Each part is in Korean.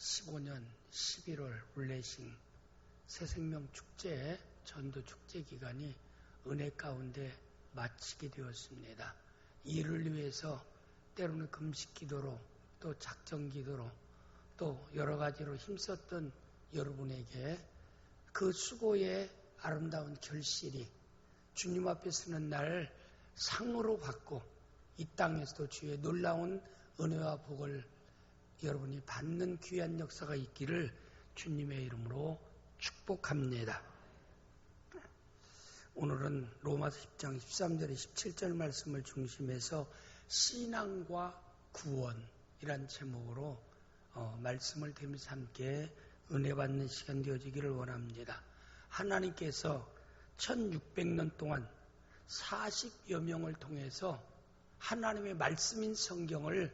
15년 11월 블레싱 새생명축제 전도축제 기간이 은혜 가운데 마치게 되었습니다. 이를 위해서 때로는 금식기도로 또 작정기도로 또 여러 가지로 힘썼던 여러분에게 그 수고의 아름다운 결실이 주님 앞에 서는 날 상으로 받고 이 땅에서도 주의 놀라운 은혜와 복을 여러분이 받는 귀한 역사가 있기를 주님의 이름으로 축복합니다. 오늘은 로마서 10장 13절에 17절 말씀을 중심해서 신앙과 구원이란 제목으로 말씀을 드리면서 함께 은혜 받는 시간 되어지기를 원합니다. 하나님께서 1600년 동안 40여 명을 통해서 하나님의 말씀인 성경을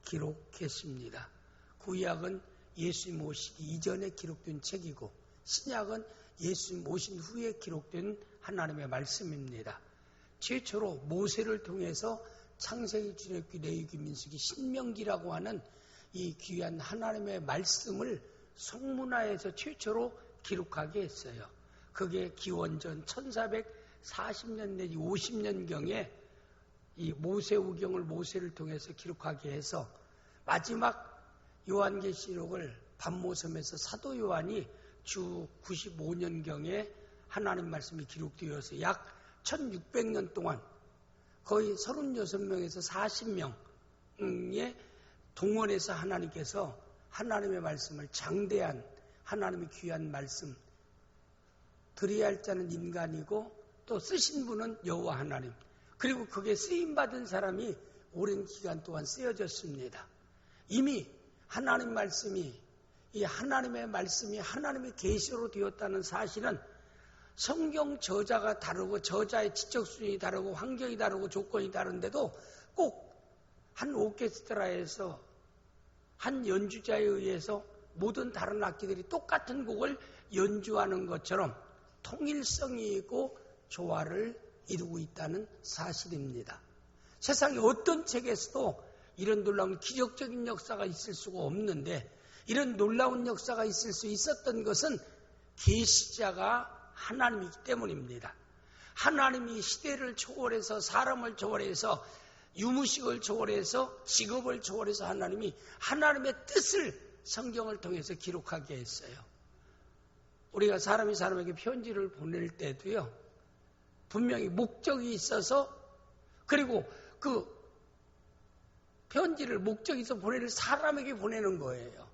기록했습니다. 구약은 예수님 오시기 이전에 기록된 책이고 신약은 예수님 오신 후에 기록된 하나님의 말씀입니다. 최초로 모세를 통해서 창세기, 출애굽기, 레위기, 민수기, 신명기라고 하는 이 귀한 하나님의 말씀을 성문화에서 최초로 기록하게 했어요. 그게 기원전 1440년 내지 50년경에 이 모세우경을 모세를 통해서 기록하게 해서 마지막 요한계시록을 반모섬에서 사도 요한이 주 95년경에 하나님 말씀이 기록되어서 약 1600년 동안 거의 36명에서 40명의 동원해서 하나님께서 하나님의 말씀을 장대한 하나님의 귀한 말씀 드려야 할 자는 인간이고 또 쓰신 분은 여호와 하나님 그리고 그게 쓰임받은 사람이 오랜 기간 동안 쓰여졌습니다. 이미 하나님 말씀이 이 하나님의 말씀이 하나님의 계시로 되었다는 사실은 성경 저자가 다르고 저자의 지적 수준이 다르고 환경이 다르고 조건이 다른데도 꼭 한 오케스트라에서 한 연주자에 의해서 모든 다른 악기들이 똑같은 곡을 연주하는 것처럼 통일성이 있고 조화를 이루고 있다는 사실입니다. 세상에 어떤 책에서도 이런 놀라운 기적적인 역사가 있을 수가 없는데 이런 놀라운 역사가 있을 수 있었던 것은 계시자가 하나님이기 때문입니다. 하나님이 시대를 초월해서 사람을 초월해서 유무식을 초월해서 직업을 초월해서 하나님이 하나님의 뜻을 성경을 통해서 기록하게 했어요. 우리가 사람이 사람에게 편지를 보낼 때도요. 분명히 목적이 있어서 그리고 그 편지를 목적이 있어 보내는 사람에게 보내는 거예요.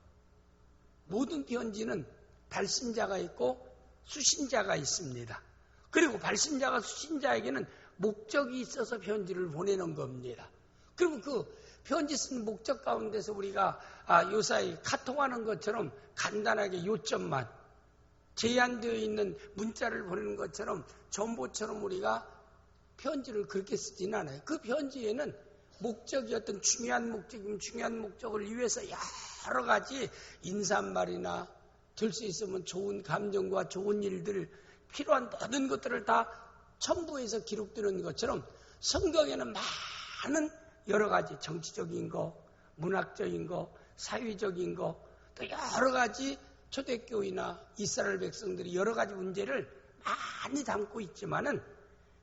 모든 편지는 발신자가 있고 수신자가 있습니다. 그리고 발신자가 수신자에게는 목적이 있어서 편지를 보내는 겁니다. 그리고 그 편지 쓴 목적 가운데서 우리가 요사이 카톡하는 것처럼 간단하게 요점만 제한되어 있는 문자를 보내는 것처럼 전보처럼 우리가 편지를 그렇게 쓰진 않아요. 그 편지에는 목적이 어떤 중요한 목적이면 중요한 목적을 위해서 여러 가지 인사말이나 들 수 있으면 좋은 감정과 좋은 일들 필요한 모든 것들을 다 첨부해서 기록되는 것처럼 성경에는 많은 여러 가지 정치적인 거, 문학적인 거, 사회적인 거, 또 여러 가지 초대교회나 이스라엘 백성들이 여러 가지 문제를 많이 담고 있지만은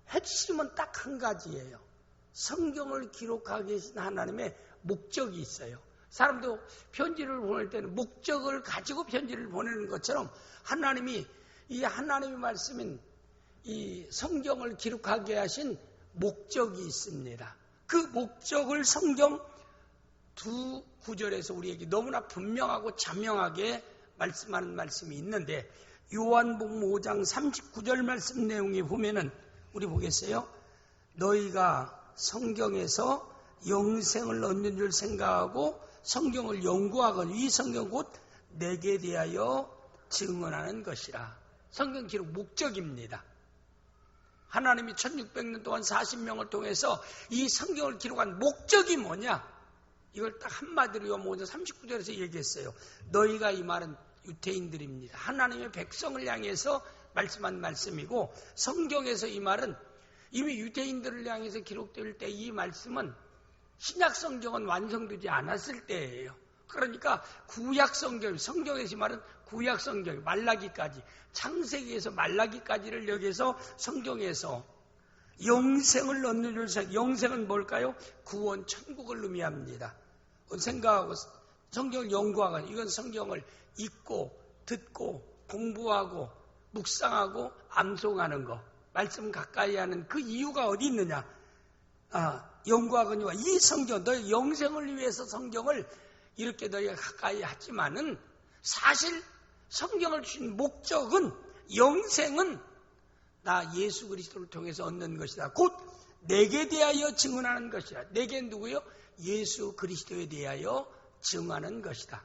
핵심은 딱 한 가지예요. 성경을 기록하기 위해서 하나님의 목적이 있어요. 사람도 편지를 보낼 때는 목적을 가지고 편지를 보내는 것처럼 하나님이 이 하나님의 말씀인 이 성경을 기록하게 하신 목적이 있습니다. 그 목적을 성경 두 구절에서 우리에게 너무나 분명하고 자명하게 말씀하는 말씀이 있는데 요한복음 5장 39절 말씀 내용에 보면은 우리 보겠어요. 너희가 성경에서 영생을 얻는 줄 생각하고 성경을 연구하거든 이 성경 곧 내게 대하여 증언하는 것이라. 성경 기록 목적입니다. 하나님이 1600년 동안 40명을 통해서 이 성경을 기록한 목적이 뭐냐? 이걸 딱 한마디로 요한복음 39절에서 얘기했어요. 너희가 이 말은 유대인들입니다. 하나님의 백성을 향해서 말씀한 말씀이고 성경에서 이 말은 이미 유대인들을 향해서 기록될 때 이 말씀은 신약 성경은 완성되지 않았을 때예요. 그러니까 구약 성경, 성경에서 말은 구약 성경, 말라기까지, 창세기에서 말라기까지를 여기서 성경에서 영생을 얻는 줄, 영생은 뭘까요? 구원, 천국을 의미합니다. 생각하고 성경을 연구하고, 이건 성경을 읽고, 듣고, 공부하고, 묵상하고, 암송하는 거, 말씀 가까이 하는 그 이유가 어디 있느냐? 연구하거니와 이 성경, 너의 영생을 위해서 성경을 이렇게 너희가 가까이 하지만은 사실 성경을 주신 목적은, 영생은 나 예수 그리스도를 통해서 얻는 것이다. 곧 내게 대하여 증언하는 것이다. 내게 누구요? 예수 그리스도에 대하여 증언하는 것이다.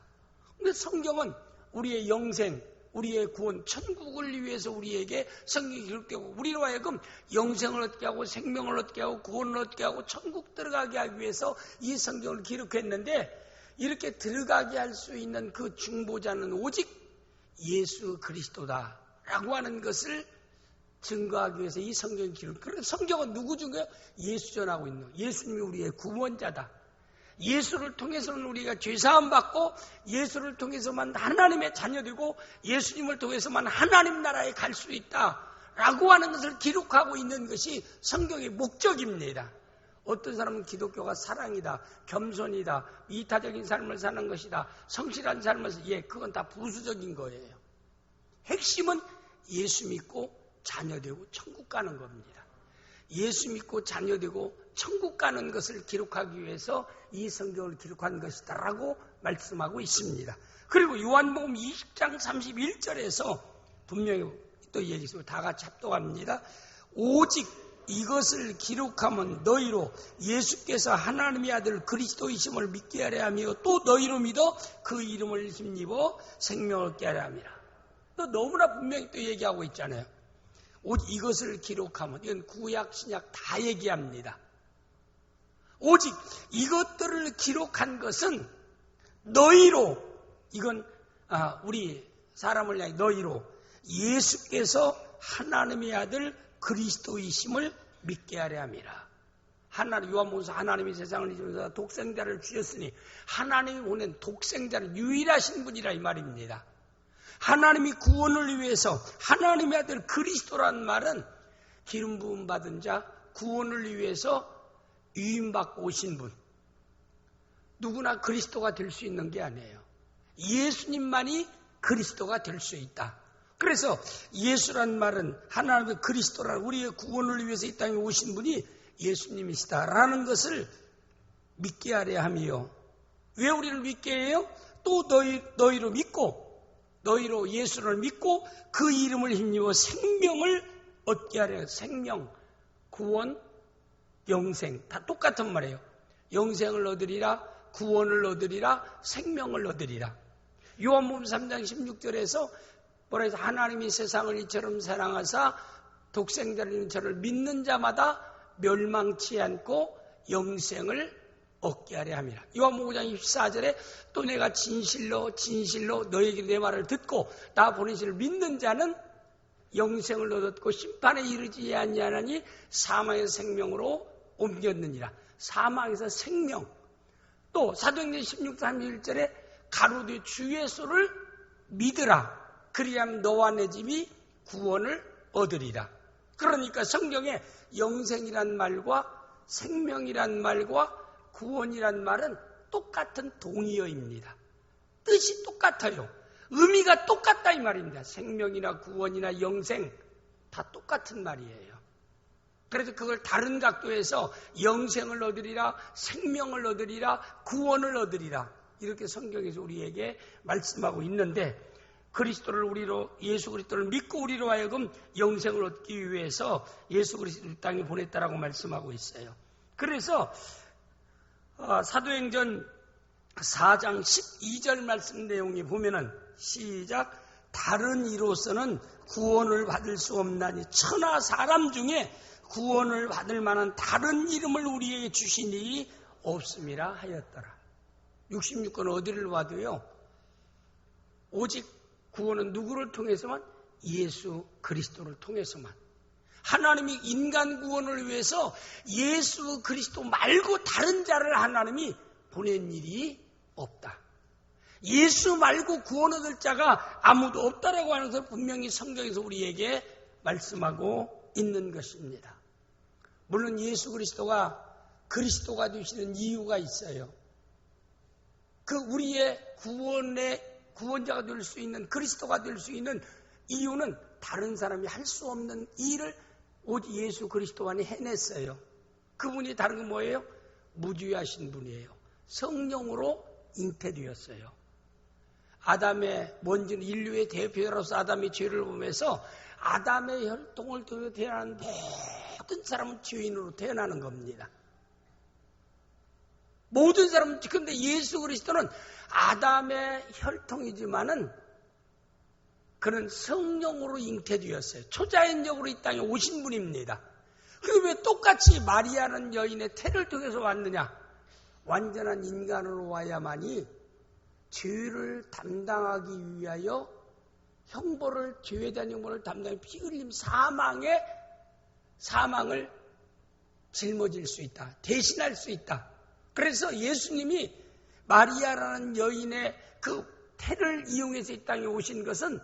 근데 성경은 우리의 영생, 우리의 구원, 천국을 위해서 우리에게 성경이 기록되고, 우리로 하여금 영생을 얻게 하고 생명을 얻게 하고 구원을 얻게 하고 천국 들어가게 하기 위해서 이 성경을 기록했는데, 이렇게 들어가게 할 수 있는 그 중보자는 오직 예수 그리스도다라고 하는 것을 증거하기 위해서 이 성경이 기록. 그래서 성경은 누구 증거예요? 예수 전하고 있는 거예요. 예수님이 우리의 구원자다. 예수를 통해서는 우리가 죄사함 받고, 예수를 통해서만 하나님의 자녀되고, 예수님을 통해서만 하나님 나라에 갈 수 있다라고 하는 것을 기록하고 있는 것이 성경의 목적입니다. 어떤 사람은 기독교가 사랑이다, 겸손이다, 이타적인 삶을 사는 것이다, 성실한 삶을, 그건 다 부수적인 거예요. 핵심은 예수 믿고 자녀되고 천국 가는 겁니다. 예수 믿고 자녀되고 천국 가는 것을 기록하기 위해서 이 성경을 기록한 것이다라고 말씀하고 있습니다. 그리고 요한복음 20장 31절에서 분명히 또 얘기해서 다 같이 합독합니다. 오직 이것을 기록하면 너희로 예수께서 하나님의 아들 그리스도이심을 믿게 하려 하며, 또 너희로 믿어 그 이름을 힘입어 생명을 얻게 하려 함이라. 또 너무나 분명히 또 얘기하고 있잖아요. 오직 이것을 기록하면, 이건 구약 신약 다 얘기합니다. 오직 이것들을 기록한 것은 너희로, 이건 우리 사람을 향해 너희로 예수께서 하나님의 아들 그리스도이심을 믿게 하려 함이라. 하나님, 요한복음서 하나님이 세상을 이기면서 독생자를 주셨으니, 하나님이 보낸 독생자는 유일하신 분이라 이 말입니다. 하나님이 구원을 위해서 하나님의 아들 그리스도라는 말은 기름 부음 받은 자, 구원을 위해서 유임받고 오신 분, 누구나 그리스도가 될 수 있는 게 아니에요. 예수님만이 그리스도가 될 수 있다. 그래서 예수란 말은 하나님의 그리스도라는, 우리의 구원을 위해서 이 땅에 오신 분이 예수님이시다라는 것을 믿게 하려 함이요. 왜 우리를 믿게 해요? 또 너희로 믿고, 너희로 예수를 믿고 그 이름을 힘입어 생명을 얻게 하려. 생명, 구원, 영생 다 똑같은 말이에요. 영생을 얻으리라, 구원을 얻으리라, 생명을 얻으리라. 요한복음 3장 16절에서 뭐라 해서 하나님이 세상을 이처럼 사랑하사 독생자를 있는 저를 믿는 자마다 멸망치 않고 영생을 얻게 하려 함이라. 요한복음 5장 24절에 또 내가 진실로 너에게 내 말을 듣고 나 보내신 이를 믿는 자는 영생을 얻었고 심판에 이르지 아니하나니 사망의 생명으로 옮겼느니라. 사망에서 생명. 또 사도행전 16장 31절에 가로되 주 예수를 믿으라. 그리하면 너와 내 집이 구원을 얻으리라. 그러니까 성경에 영생이란 말과 생명이란 말과 구원이란 말은 똑같은 동의어입니다. 뜻이 똑같아요. 의미가 똑같다 이 말입니다. 생명이나 구원이나 영생 다 똑같은 말이에요. 그래서 그걸 다른 각도에서 영생을 얻으리라, 생명을 얻으리라, 구원을 얻으리라 이렇게 성경에서 우리에게 말씀하고 있는데, 그리스도를 우리로, 예수 그리스도를 믿고 우리로 하여금 영생을 얻기 위해서 예수 그리스도를 땅에 보냈다라고 말씀하고 있어요. 그래서 사도행전 4장 12절 말씀 내용에 보면은 시작, 다른 이로서는 구원을 받을 수 없나니 천하 사람 중에 구원을 받을 만한 다른 이름을 우리에게 주신 일이 없음이라 하였더라. 66권 어디를 봐도요, 오직 구원은 누구를 통해서만? 예수 그리스도를 통해서만. 하나님이 인간 구원을 위해서 예수 그리스도 말고 다른 자를 하나님이 보낸 일이 없다. 예수 말고 구원 얻을 자가 아무도 없다라고 하는 것을 분명히 성경에서 우리에게 말씀하고 있는 것입니다. 물론 예수 그리스도가 되시는 이유가 있어요. 그 우리의 구원자가 될 수 있는, 그리스도가 될 수 있는 이유는 다른 사람이 할 수 없는 일을 오직 예수 그리스도만이 해냈어요. 그분이 다른 건 뭐예요? 무죄하신 분이에요. 성령으로 잉태되었어요. 아담의 먼지는 인류의 대표로서 아담의 죄를 보면서 아담의 혈통을 통해 태어난 모든 사람은 죄인으로 태어나는 겁니다. 모든 사람은, 그런데 예수 그리스도는 아담의 혈통이지만은 그는 성령으로 잉태되었어요. 초자연적으로 이 땅에 오신 분입니다. 그런데 왜 똑같이 마리아는 여인의 태를 통해서 왔느냐? 완전한 인간으로 와야만이 죄를 담당하기 위하여 죄에 대한 형벌을 담당해 피 흘림 사망을 짊어질 수 있다. 대신할 수 있다. 그래서 예수님이 마리아라는 여인의 그 태를 이용해서 이 땅에 오신 것은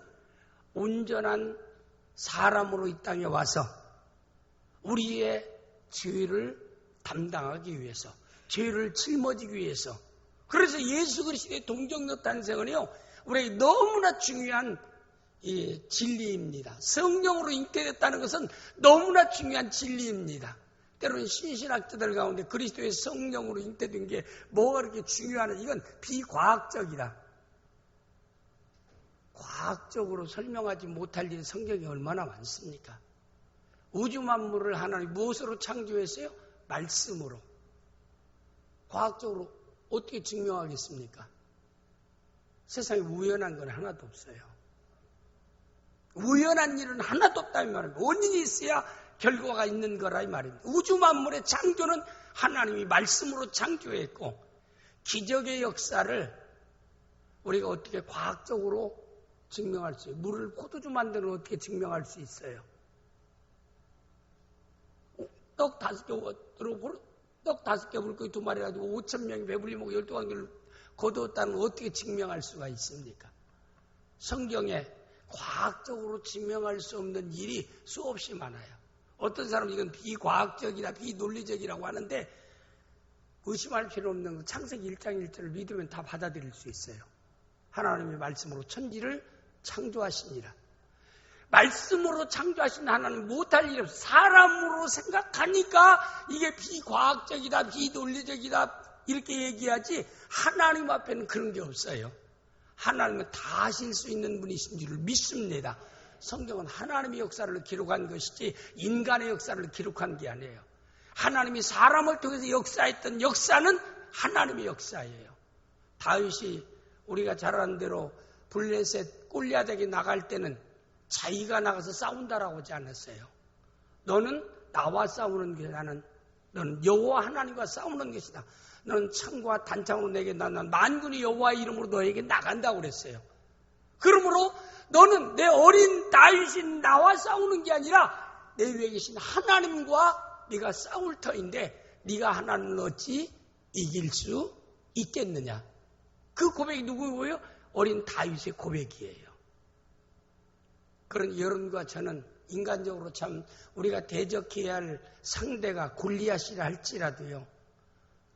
온전한 사람으로 이 땅에 와서 우리의 죄를 담당하기 위해서, 죄를 짊어지기 위해서. 그래서 예수 그리스도의 동정녀 탄생은요, 우리에게 너무나 중요한 진리입니다. 성령으로 잉태됐다는 것은 너무나 중요한 진리입니다. 때로는 신신학자들 가운데 그리스도의 성령으로 잉태된 게 뭐가 그렇게 중요하냐, 이건 비과학적이다. 과학적으로 설명하지 못할 일이 성경에 얼마나 많습니까? 우주 만물을 하나님 무엇으로 창조했어요? 말씀으로. 과학적으로 어떻게 증명하겠습니까? 세상에 우연한 건 하나도 없어요. 우연한 일은 하나도 없다는 말입니다. 원인이 있어야 결과가 있는 거라 이 말입니다. 우주 만물의 창조는 하나님이 말씀으로 창조했고, 기적의 역사를 우리가 어떻게 과학적으로 증명할 수 있어요? 물을 포도주 만드는 걸 어떻게 증명할 수 있어요? 떡 5개 물고기 2마리 가지고 5,000명이 배불리 먹고 12관계를 거두었다는 걸 어떻게 증명할 수가 있습니까? 성경에 과학적으로 증명할 수 없는 일이 수없이 많아요. 어떤 사람은 이건 비과학적이다, 비논리적이라고 하는데 의심할 필요 없는 건 창세기 1장 1절을 믿으면 다 받아들일 수 있어요. 하나님의 말씀으로 천지를 창조하시니라. 말씀으로 창조하신 하나님 못할 일 없어요. 사람으로 생각하니까 이게 비과학적이다, 비논리적이다 이렇게 얘기하지, 하나님 앞에는 그런 게 없어요. 하나님은 다 하실 수 있는 분이신 줄을 믿습니다. 성경은 하나님의 역사를 기록한 것이지 인간의 역사를 기록한 게 아니에요. 하나님이 사람을 통해서 역사했던 역사는 하나님의 역사예요. 다윗이 우리가 잘 아는 대로 블레셋 골리앗에게 나갈 때는 자기가 나가서 싸운다라고 하지 않았어요. 너는 나와 싸우는 게 너는 여호와 하나님과 싸우는 것이다. 너는 창과 단창으로 내게 나는 만군의 여호와의 이름으로 너에게 나간다고 그랬어요. 그러므로 너는 내 어린 다윗인 나와 싸우는 게 아니라 내 위에 계신 하나님과 네가 싸울 터인데 네가 하나님을 어찌 이길 수 있겠느냐. 그 고백이 누구고요? 어린 다윗의 고백이에요. 그런 여러분과 저는 인간적으로 참 우리가 대적해야 할 상대가 골리앗이라 할지라도요,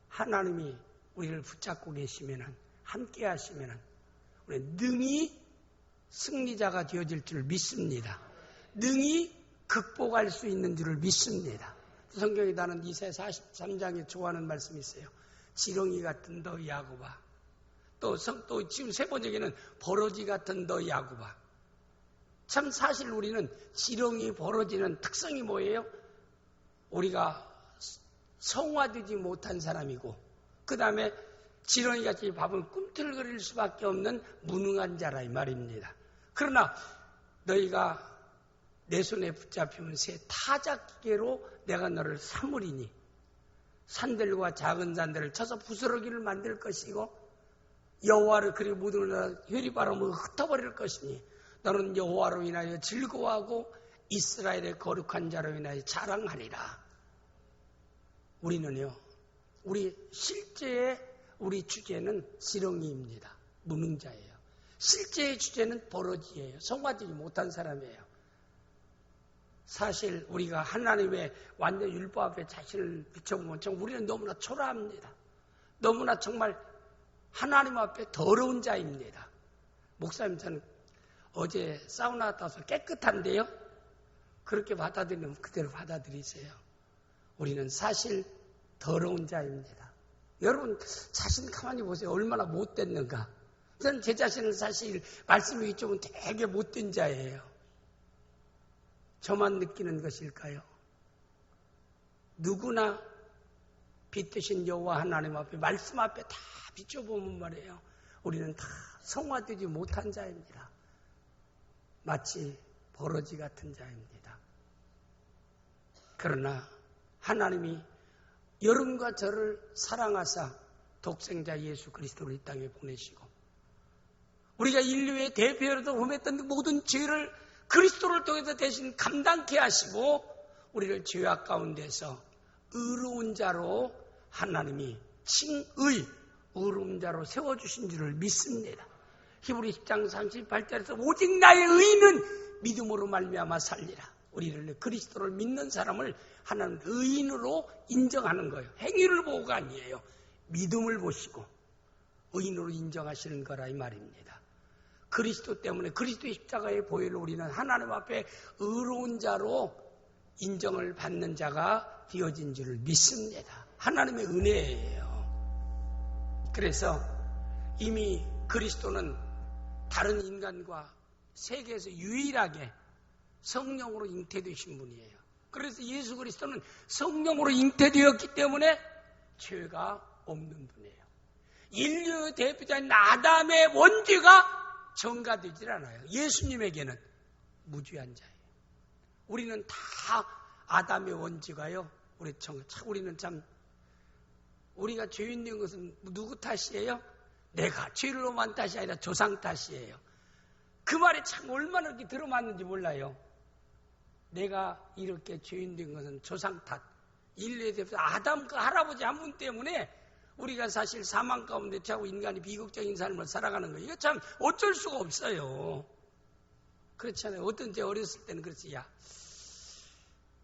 하나님이 우리를 붙잡고 계시면, 함께 하시면 우리 능히 승리자가 되어질 줄 믿습니다. 능히 극복할 수 있는 줄을 믿습니다. 성경에 나는 이사야 43장에 좋아하는 말씀이 있어요. 지렁이 같은 너 야곱아. 또 지금 세 번째는 버러지 같은 너 야곱아. 참 사실 우리는 지렁이 버러지는 특성이 뭐예요? 우리가 성화되지 못한 사람이고, 그 다음에 지렁이같이 밥을 꿈틀거릴 수밖에 없는 무능한 자라 이 말입니다. 그러나 너희가 내 손에 붙잡히면 새 타작기계로 내가 너를 삼으리니 산들과 작은 산들을 쳐서 부스러기를 만들 것이고 여호와를 그리고 모든 나라 회리바람으로 흩어버릴 것이니 너는 여호와로 인하여 즐거워하고 이스라엘의 거룩한 자로 인하여 자랑하리라. 우리는요, 우리 실제의 우리 주제는 지렁이입니다. 무능자예요. 실제의 주제는 버러지예요. 성화되지 못한 사람이에요. 사실 우리가 하나님의 완전 율법 앞에 자신을 비춰보면 정말 우리는 너무나 초라합니다. 너무나 정말 하나님 앞에 더러운 자입니다. 목사님, 저는 어제 사우나 갔다 와서 깨끗한데요? 그렇게 받아들이면 그대로 받아들이세요. 우리는 사실 더러운 자입니다. 여러분 자신 가만히 보세요. 얼마나 못됐는가. 저는 제 자신은 사실 말씀 위에 좀 되게 못된 자예요. 저만 느끼는 것일까요? 누구나 빛되신 여호와 하나님 앞에 말씀 앞에 다 비춰보면 말이에요. 우리는 다 성화되지 못한 자입니다. 마치 버러지 같은 자입니다. 그러나 하나님이 여러분과 저를 사랑하사 독생자 예수 그리스도를 이 땅에 보내시고 우리가 인류의 대표로도 범했던 모든 죄를 그리스도를 통해서 대신 감당케 하시고 우리를 죄악 가운데서 의로운 자로 하나님이 칭의 의로운 자로 세워주신 줄을 믿습니다. 히브리 10장 38절에서 오직 나의 의는 믿음으로 말미암아 살리라. 우리를 그리스도를 믿는 사람을 하나님 의인으로 인정하는 거예요. 행위를 보고가 아니에요. 믿음을 보시고 의인으로 인정하시는 거라 이 말입니다. 그리스도 때문에 그리스도의 십자가의 보혈로 우리는 하나님 앞에 의로운 자로 인정을 받는 자가 되어진 줄을 믿습니다. 하나님의 은혜예요. 그래서 이미 그리스도는 다른 인간과 세계에서 유일하게 성령으로 잉태되신 분이에요. 그래서 예수 그리스도는 성령으로 잉태되었기 때문에 죄가 없는 분이에요. 인류의 대표자인 아담의 원죄가 전가되질 않아요. 예수님에게는 무죄한 자예요. 우리는 다 아담의 원죄가요. 우리는 참 우리가 죄인 된 것은 누구 탓이에요? 내가 죄로 만 탓이 아니라 조상 탓이에요. 그 말이 참 얼마나 이렇게 들어맞는지 몰라요. 내가 이렇게 죄인 된 것은 조상 탓. 인류에 대해서 아담 그 할아버지 한 분 때문에 우리가 사실 사망 가운데 처하고 인간이 비극적인 삶을 살아가는 거예요. 이거 참 어쩔 수가 없어요. 그렇잖아요. 어떤 때 어렸을 때는 그렇지. 야,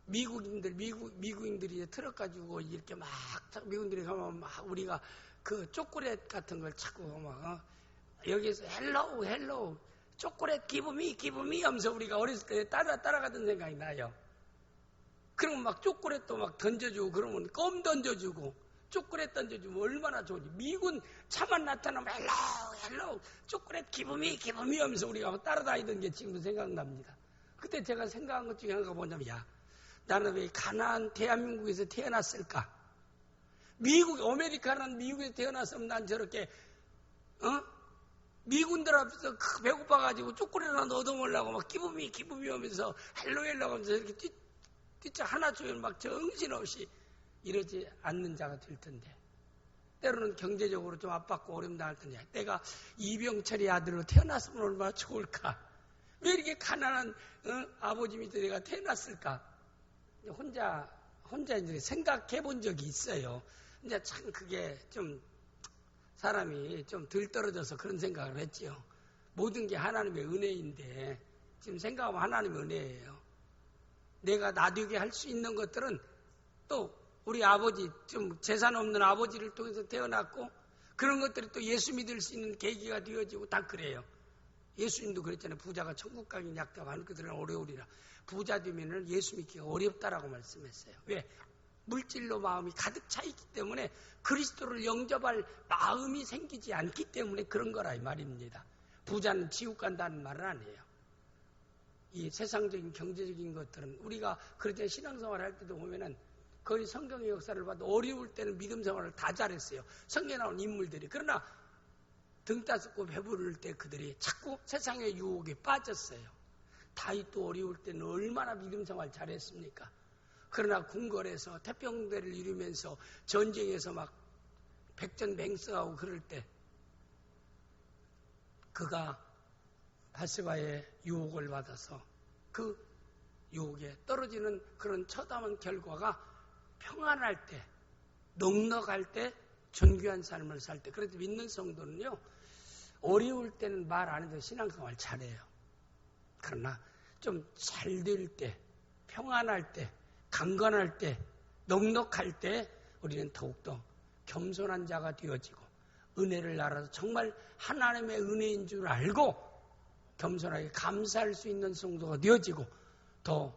미국인들이 트럭 가지고 이렇게 막 미국인들이 가면 막 우리가 그 초콜릿 같은 걸 찾고 막 여기서 헬로우 초콜릿 기브미 하면서 우리가 어렸을 때 따라가던 생각이 나요. 그러면 막 초콜릿도 막 던져주고 그러면 껌 던져주고 초콜릿 던져주면 얼마나 좋은지. 미군 차만 나타나면 헬로우 초콜릿 기브미 하면서 우리가 따라다니던 게 지금도 생각납니다. 그때 제가 생각한 것 중에 하나가 뭐냐면 야, 나는 왜 가나안 대한민국에서 태어났을까? 아메리카는 미국에서 태어났으면 난 저렇게 미군들 앞에서 배고파가지고 초콜릿 하나 얻어먹으려고 막 기브미 하면서 헬로우 하면서 이렇게 뛰자 하나 주면 막 정신없이 이러지 않는 자가 될 텐데, 때로는 경제적으로 좀 압박고 어렵다 할 텐데, 내가 이병철의 아들로 태어났으면 얼마나 좋을까? 왜 이렇게 가난한 아버지 밑에 내가 태어났을까? 혼자 이제 생각해 본 적이 있어요. 이제 참 그게 좀 사람이 좀 들떨어져서 그런 생각을 했지요. 모든 게 하나님의 은혜인데 지금 생각하면 하나님의 은혜예요. 내가 나되게 할 수 있는 것들은 또 우리 아버지, 좀 재산 없는 아버지를 통해서 태어났고 그런 것들이 또 예수 믿을 수 있는 계기가 되어지고 다 그래요. 예수님도 그랬잖아요. 부자가 천국 가긴 약하고 하는 그들은 어려우리라. 부자 되면은 예수 믿기가 어렵다라고 말씀했어요. 왜? 물질로 마음이 가득 차 있기 때문에 그리스도를 영접할 마음이 생기지 않기 때문에 그런 거라 이 말입니다. 부자는 지옥 간다는 말은 아니에요. 이 세상적인 경제적인 것들은 우리가 그럴 신앙생활 할 때도 보면은 거의 성경의 역사를 봐도 어려울 때는 믿음 생활을 다 잘했어요. 성경에 나온 인물들이. 그러나 등 따숩고 배부를 때 그들이 자꾸 세상의 유혹에 빠졌어요. 다윗도 어려울 때는 얼마나 믿음 생활 잘했습니까? 그러나 궁궐에서 태평대를 이루면서 전쟁에서 막 백전백승하고 그럴 때 그가 바세바의 유혹을 받아서 그 유혹에 떨어지는 그런 처담한 결과가 평안할 때, 넉넉할 때, 존귀한 삶을 살 때. 그래도 믿는 성도는요, 어려울 때는 말 안 해도 신앙생활 잘해요. 그러나 좀 잘 될 때, 평안할 때, 강건할 때, 넉넉할 때 우리는 더욱더 겸손한 자가 되어지고 은혜를 알아서 정말 하나님의 은혜인 줄 알고 겸손하게 감사할 수 있는 성도가 되어지고 더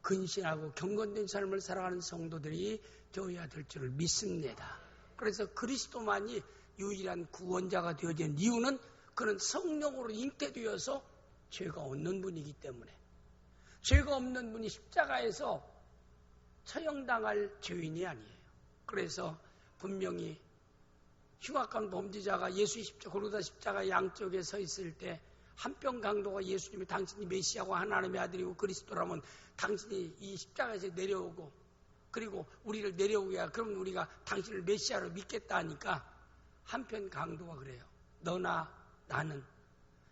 근신하고 경건된 삶을 살아가는 성도들이 되어야 될 줄을 믿습니다. 그래서 그리스도만이 유일한 구원자가 되어진 이유는 그는 성령으로 잉태되어서 죄가 없는 분이기 때문에 죄가 없는 분이 십자가에서 처형당할 죄인이 아니에요. 그래서 분명히 흉악한 범죄자가 예수의 골고다 십자가 양쪽에 서 있을 때 한편 강도가 예수님이 당신이 메시아고 하나님의 아들이고 그리스도라면 당신이 이 십자가에서 내려오고 그리고 우리를 내려오게 하라. 그럼 우리가 당신을 메시아로 믿겠다 하니까 한편 강도가 그래요. 너나 나는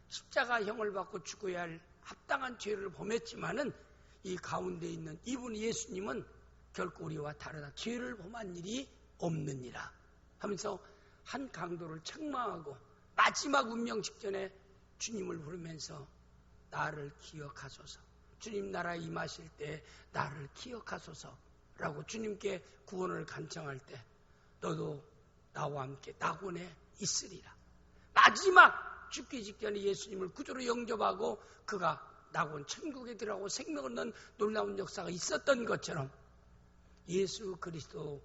십자가형을 받고 죽어야 할 합당한 죄를 범했지만은 이 가운데 있는 이분 예수님은 결코 우리와 다르다. 죄를 범한 일이 없느니라 하면서 한 강도를 책망하고 마지막 운명 직전에 주님을 부르면서 나를 기억하소서. 주님 나라에 임하실 때 나를 기억하소서라고 주님께 구원을 간청할 때 너도 나와 함께 낙원에 있으리라. 마지막 죽기 직전에 예수님을 구주로 영접하고 그가 낙원 천국에 들어가고 생명을 얻는 놀라운 역사가 있었던 것처럼 예수 그리스도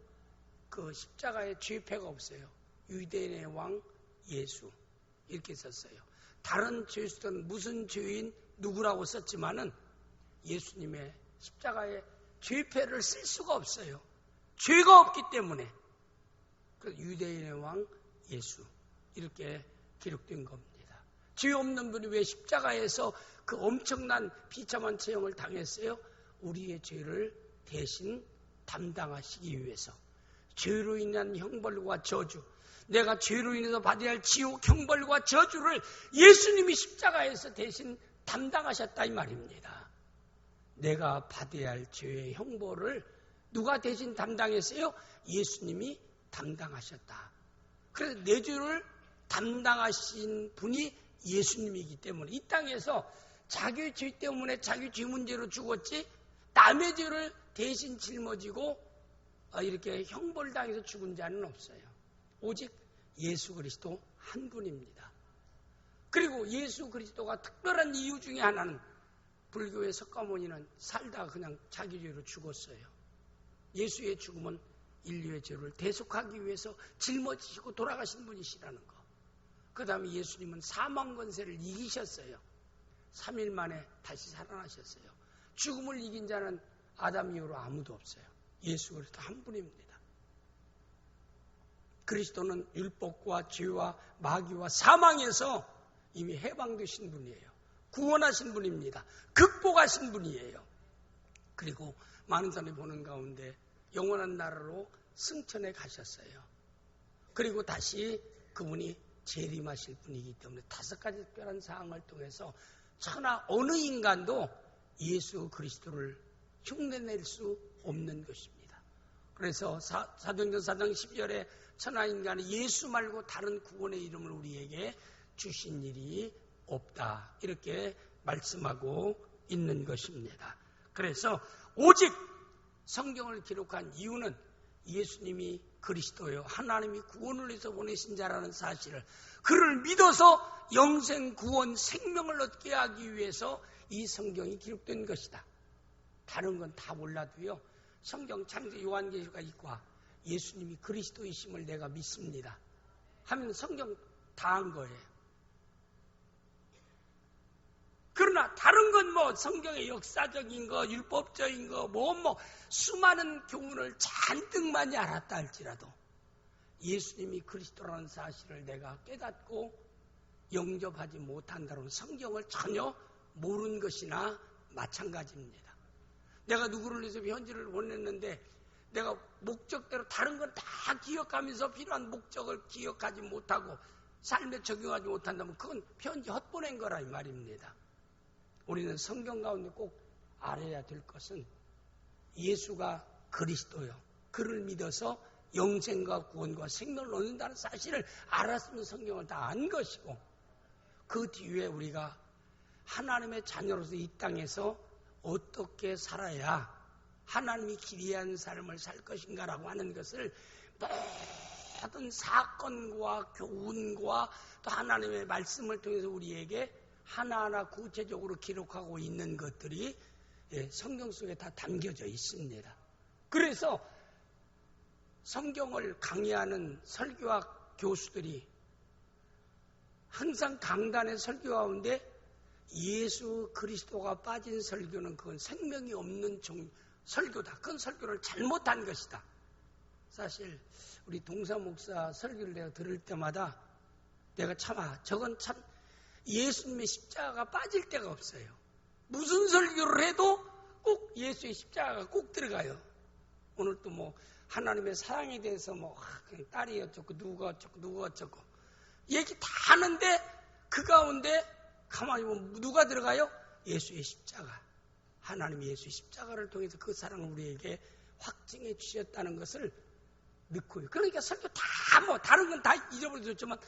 그 십자가에 죄패가 없어요. 유대인의 왕 예수 이렇게 썼어요. 다른 죄수들은 무슨 죄인 누구라고 썼지만은 예수님의 십자가에 죄패를 쓸 수가 없어요. 죄가 없기 때문에. 그 유대인의 왕 예수 이렇게 기록된 겁니다. 죄 없는 분이 왜 십자가에서 그 엄청난 비참한 처형을 당했어요? 우리의 죄를 대신 담당하시기 위해서. 죄로 인한 형벌과 저주, 내가 죄로 인해서 받아야 할 지옥 형벌과 저주를 예수님이 십자가에서 대신 담당하셨다 이 말입니다. 내가 받아야 할 죄의 형벌을 누가 대신 담당했어요? 예수님이 담당하셨다. 그래서 내 죄를 담당하신 분이 예수님이기 때문에 이 땅에서 자기의 죄 때문에 자기 죄 문제로 죽었지 남의 죄를 대신 짊어지고 이렇게 형벌당해서 죽은 자는 없어요. 오직 예수 그리스도 한 분입니다. 그리고 예수 그리스도가 특별한 이유 중에 하나는 불교의 석가모니는 살다가 그냥 자기 죄로 죽었어요. 예수의 죽음은 인류의 죄를 대속하기 위해서 짊어지시고 돌아가신 분이시라는 거. 그 다음에 예수님은 사망 권세를 이기셨어요. 3일 만에 다시 살아나셨어요. 죽음을 이긴 자는 아담 이후로 아무도 없어요. 예수 그리스도 한 분입니다. 그리스도는 율법과 죄와 마귀와 사망에서 이미 해방되신 분이에요. 구원하신 분입니다. 극복하신 분이에요. 그리고 많은 사람이 보는 가운데 영원한 나라로 승천해 가셨어요. 그리고 다시 그분이 재림하실 분이기 때문에 5가지 특별한 사항을 통해서 천하 어느 인간도 예수 그리스도를 흉내낼 수 없는 것입니다. 그래서 사도행전 4장 12절에 천하 인간은 예수 말고 다른 구원의 이름을 우리에게 주신 일이 없다. 이렇게 말씀하고 있는 것입니다. 그래서 오직 성경을 기록한 이유는 예수님이 그리스도요 하나님이 구원을 위해서 보내신 자라는 사실을 그를 믿어서 영생 구원 생명을 얻게 하기 위해서 이 성경이 기록된 것이다. 다른 건 다 몰라도요 성경 창세 요한계시가 있고 예수님이 그리스도이심을 내가 믿습니다 하면 성경 다 한 거예요. 그러나 다른 건 뭐 성경의 역사적인 거, 율법적인 거, 뭐 수많은 교훈을 잔뜩 많이 알았다 할지라도 예수님이 그리스도라는 사실을 내가 깨닫고 영접하지 못한다면 성경을 전혀 모르는 것이나 마찬가지입니다. 내가 누구를 위해서 편지를 보냈는데 내가 목적대로 다른 건 다 기억하면서 필요한 목적을 기억하지 못하고 삶에 적용하지 못한다면 그건 편지 헛보낸 거라 이 말입니다. 우리는 성경 가운데 꼭 알아야 될 것은 예수가 그리스도요. 그를 믿어서 영생과 구원과 생명을 얻는다는 사실을 알았으면 성경을 다 안 것이고, 그 뒤에 우리가 하나님의 자녀로서 이 땅에서 어떻게 살아야 하나님이 기대한 삶을 살 것인가라고 하는 것을 모든 사건과 교훈과 또 하나님의 말씀을 통해서 우리에게 하나하나 구체적으로 기록하고 있는 것들이 성경 속에 다 담겨져 있습니다. 그래서 성경을 강의하는 설교학 교수들이 항상 강단의 설교 가운데 예수 그리스도가 빠진 설교는 그건 생명이 없는 설교다. 그건 설교를 잘못한 것이다. 사실 우리 동사 목사 설교를 내가 들을 때마다 내가 저건 참 예수님의 십자가가 빠질 데가 없어요. 무슨 설교를 해도 꼭 예수의 십자가가 꼭 들어가요. 오늘 또 뭐 하나님의 사랑에 대해서 뭐 그냥 딸이 어쩌고 누가 어쩌고 얘기 다 하는데 그 가운데 가만히 보면 누가 들어가요? 예수의 십자가. 하나님이 예수의 십자가를 통해서 그 사랑을 우리에게 확증해 주셨다는 것을 넣고요. 그러니까 설교 다 뭐 다른 건 다 잊어버렸지만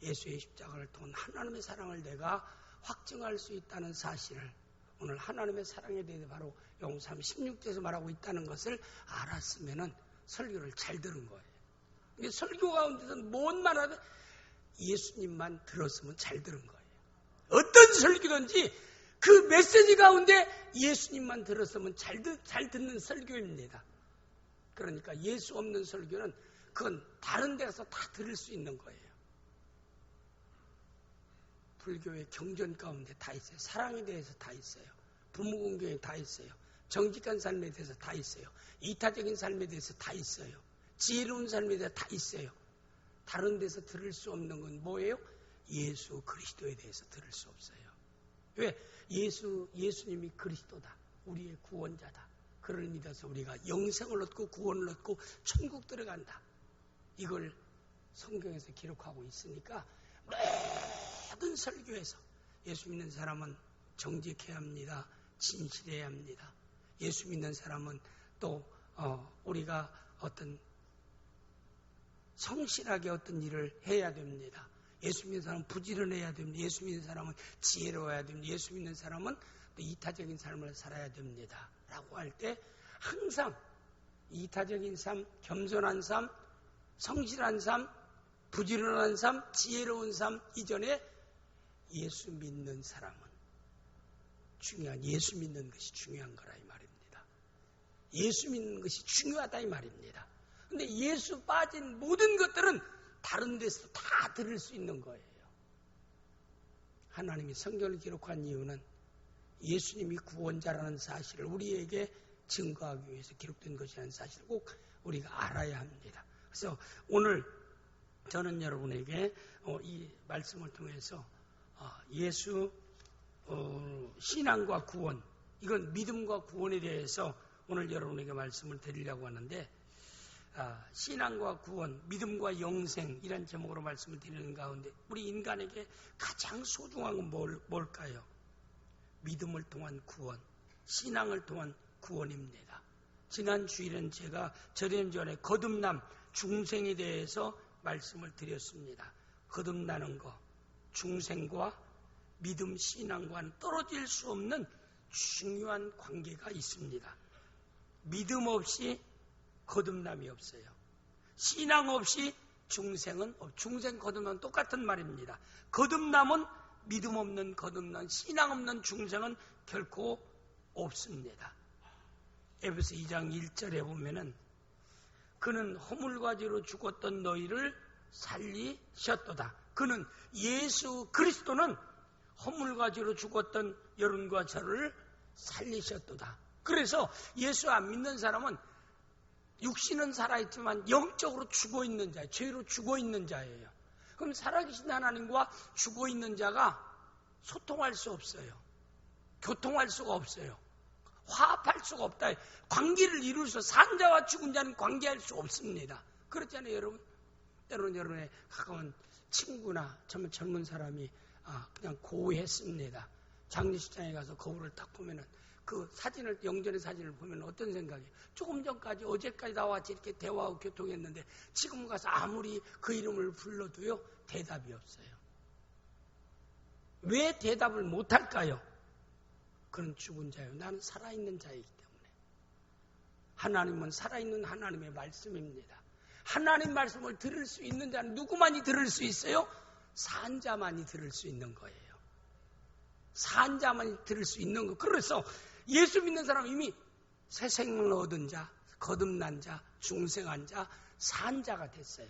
예수의 십자가를 통한 하나님의 사랑을 내가 확증할 수 있다는 사실을 오늘 하나님의 사랑에 대해서 바로 용산 16절에서 말하고 있다는 것을 알았으면은 설교를 잘 들은 거예요. 설교 가운데서는 뭔 말하든 예수님만 들었으면 잘 들은 거예요. 어떤 설교든지 그 메시지 가운데 예수님만 들었으면 잘 듣는 설교입니다. 그러니까 예수 없는 설교는 그건 다른 데 가서 다 들을 수 있는 거예요. 불교의 경전 가운데 다 있어요. 사랑에 대해서 다 있어요. 부모 공경에 다 있어요. 정직한 삶에 대해서 다 있어요. 이타적인 삶에 대해서 다 있어요. 지혜로운 삶에 대해서 다 있어요. 다른 데서 들을 수 없는 건 뭐예요? 예수 그리스도에 대해서 들을 수 없어요. 왜? 예수님이 그리스도다. 우리의 구원자다. 그를 믿어서 우리가 영생을 얻고 구원을 얻고 천국 들어간다. 이걸 성경에서 기록하고 있으니까 모든 설교에서 예수 믿는 사람은 정직해야 합니다. 진실해야 합니다. 예수 믿는 사람은 또 우리가 어떤 성실하게 어떤 일을 해야 됩니다. 예수 믿는 사람은 부지런해야 됩니다. 예수 믿는 사람은 지혜로워야 됩니다. 예수 믿는 사람은 또 이타적인 삶을 살아야 됩니다. 라고 할 때 항상 이타적인 삶, 겸손한 삶, 성실한 삶, 부지런한 삶, 지혜로운 삶 이전에 예수 믿는 사람은 예수 믿는 것이 중요한 거라 이 말입니다. 예수 믿는 것이 중요하다 이 말입니다. 근데 예수 빠진 모든 것들은 다른 데서 다 들을 수 있는 거예요. 하나님이 성경을 기록한 이유는 예수님이 구원자라는 사실을 우리에게 증거하기 위해서 기록된 것이라는 사실을 꼭 우리가 알아야 합니다. 그래서 오늘 저는 여러분에게 이 말씀을 통해서 예수 신앙과 구원, 이건 믿음과 구원에 대해서 오늘 여러분에게 말씀을 드리려고 하는데, 신앙과 구원, 믿음과 영생 이란 제목으로 말씀을 드리는 가운데 우리 인간에게 가장 소중한 건 뭘까요? 믿음을 통한 구원, 신앙을 통한 구원입니다. 지난 주일은 제가 절임 전에 거듭남, 중생에 대해서 말씀을 드렸습니다. 거듭나는 것, 중생과 믿음, 신앙과는 떨어질 수 없는 중요한 관계가 있습니다. 믿음 없이 거듭남이 없어요. 신앙 없이 중생 거듭남은 똑같은 말입니다. 거듭남은 믿음 없는 거듭남, 신앙 없는 중생은 결코 없습니다. 에베소 2장 1절에 보면은 그는 허물과지로 죽었던 너희를 살리셨도다. 그는 예수 그리스도는 허물과지로 죽었던 여러분과 저를 살리셨도다. 그래서 예수 안 믿는 사람은 육신은 살아있지만 영적으로 죽어있는 자예요. 죄로 죽어있는 자예요. 그럼 살아계신 하나님과 죽어있는 자가 소통할 수 없어요. 교통할 수가 없어요. 화합할 수가 없다. 관계를 이룰 수, 산 자와 죽은 자는 관계할 수 없습니다. 그렇잖아요, 여러분. 때로는 여러분의 가까운 친구나 젊은 사람이 그냥 고우했습니다. 장례식장에 가서 거울을 딱 보면은 그 사진을, 영전의 사진을 보면 어떤 생각이에요? 조금 전까지, 어제까지 나와 같이 이렇게 대화하고 교통했는데 지금 가서 아무리 그 이름을 불러도요, 대답이 없어요. 왜 대답을 못할까요? 그는 죽은 자요. 나는 살아있는 자이기 때문에. 하나님은 살아있는 하나님의 말씀입니다. 하나님 말씀을 들을 수 있는 자는 누구만이 들을 수 있어요? 산 자만이 들을 수 있는 거예요. 산 자만이 들을 수 있는 거. 그래서 예수 믿는 사람은 이미 새 생명을 얻은 자, 거듭난 자, 중생한 자, 산 자가 됐어요.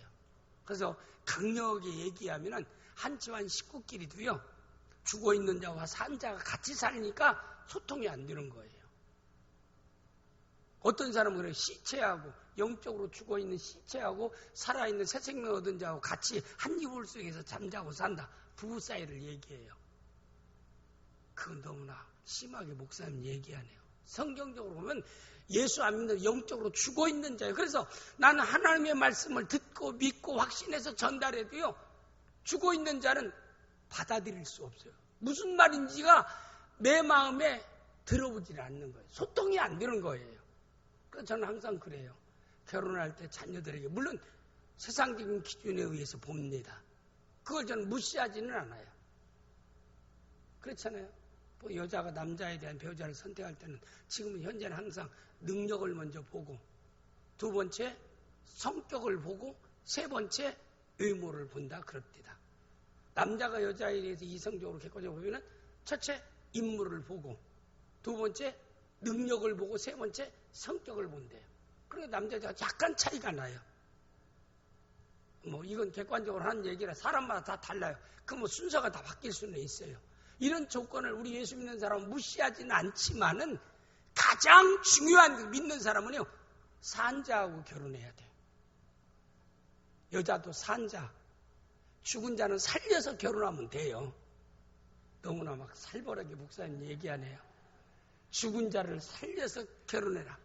그래서 강력하게 얘기하면은 한 집안 식구끼리도요, 죽어있는 자와 산 자가 같이 살니까 소통이 안 되는 거예요. 어떤 사람은 그래요. 시체하고, 영적으로 죽어있는 시체하고 살아있는 새 생명 얻은 자하고 같이 한 이불 속에서 잠자고 산다. 부부 사이를 얘기해요. 그건 너무나 심하게 목사님 얘기하네요. 성경적으로 보면 예수 안 믿는 영적으로 죽어있는 자예요. 그래서 나는 하나님의 말씀을 듣고 믿고 확신해서 전달해도요, 죽어있는 자는 받아들일 수 없어요. 무슨 말인지가 내 마음에 들어오질 않는 거예요. 소통이 안 되는 거예요. 그래서 저는 항상 그래요. 결혼할 때 자녀들에게, 물론 세상적인 기준에 의해서 봅니다. 그걸 저는 무시하지는 않아요. 그렇잖아요. 뭐 여자가 남자에 대한 배우자를 선택할 때는 지금 현재는 항상 능력을 먼저 보고, 두 번째 성격을 보고, 세 번째 외모를 본다 그럽니다. 남자가 여자에 대해서 이성적으로 객관적으로 보면 첫째 인물을 보고, 두 번째 능력을 보고, 세 번째 성격을 본대요. 그러니까 남자가 약간 차이가 나요. 뭐 이건 객관적으로 하는 얘기라 사람마다 다 달라요. 그 뭐 순서가 다 바뀔 수는 있어요. 이런 조건을 우리 예수 믿는 사람은 무시하지는 않지만은 가장 중요한 믿는 사람은요, 산자하고 결혼해야 돼요. 여자도 산자, 죽은 자는 살려서 결혼하면 돼요. 너무나 막 살벌하게 목사님 얘기하네요. 죽은 자를 살려서 결혼해라.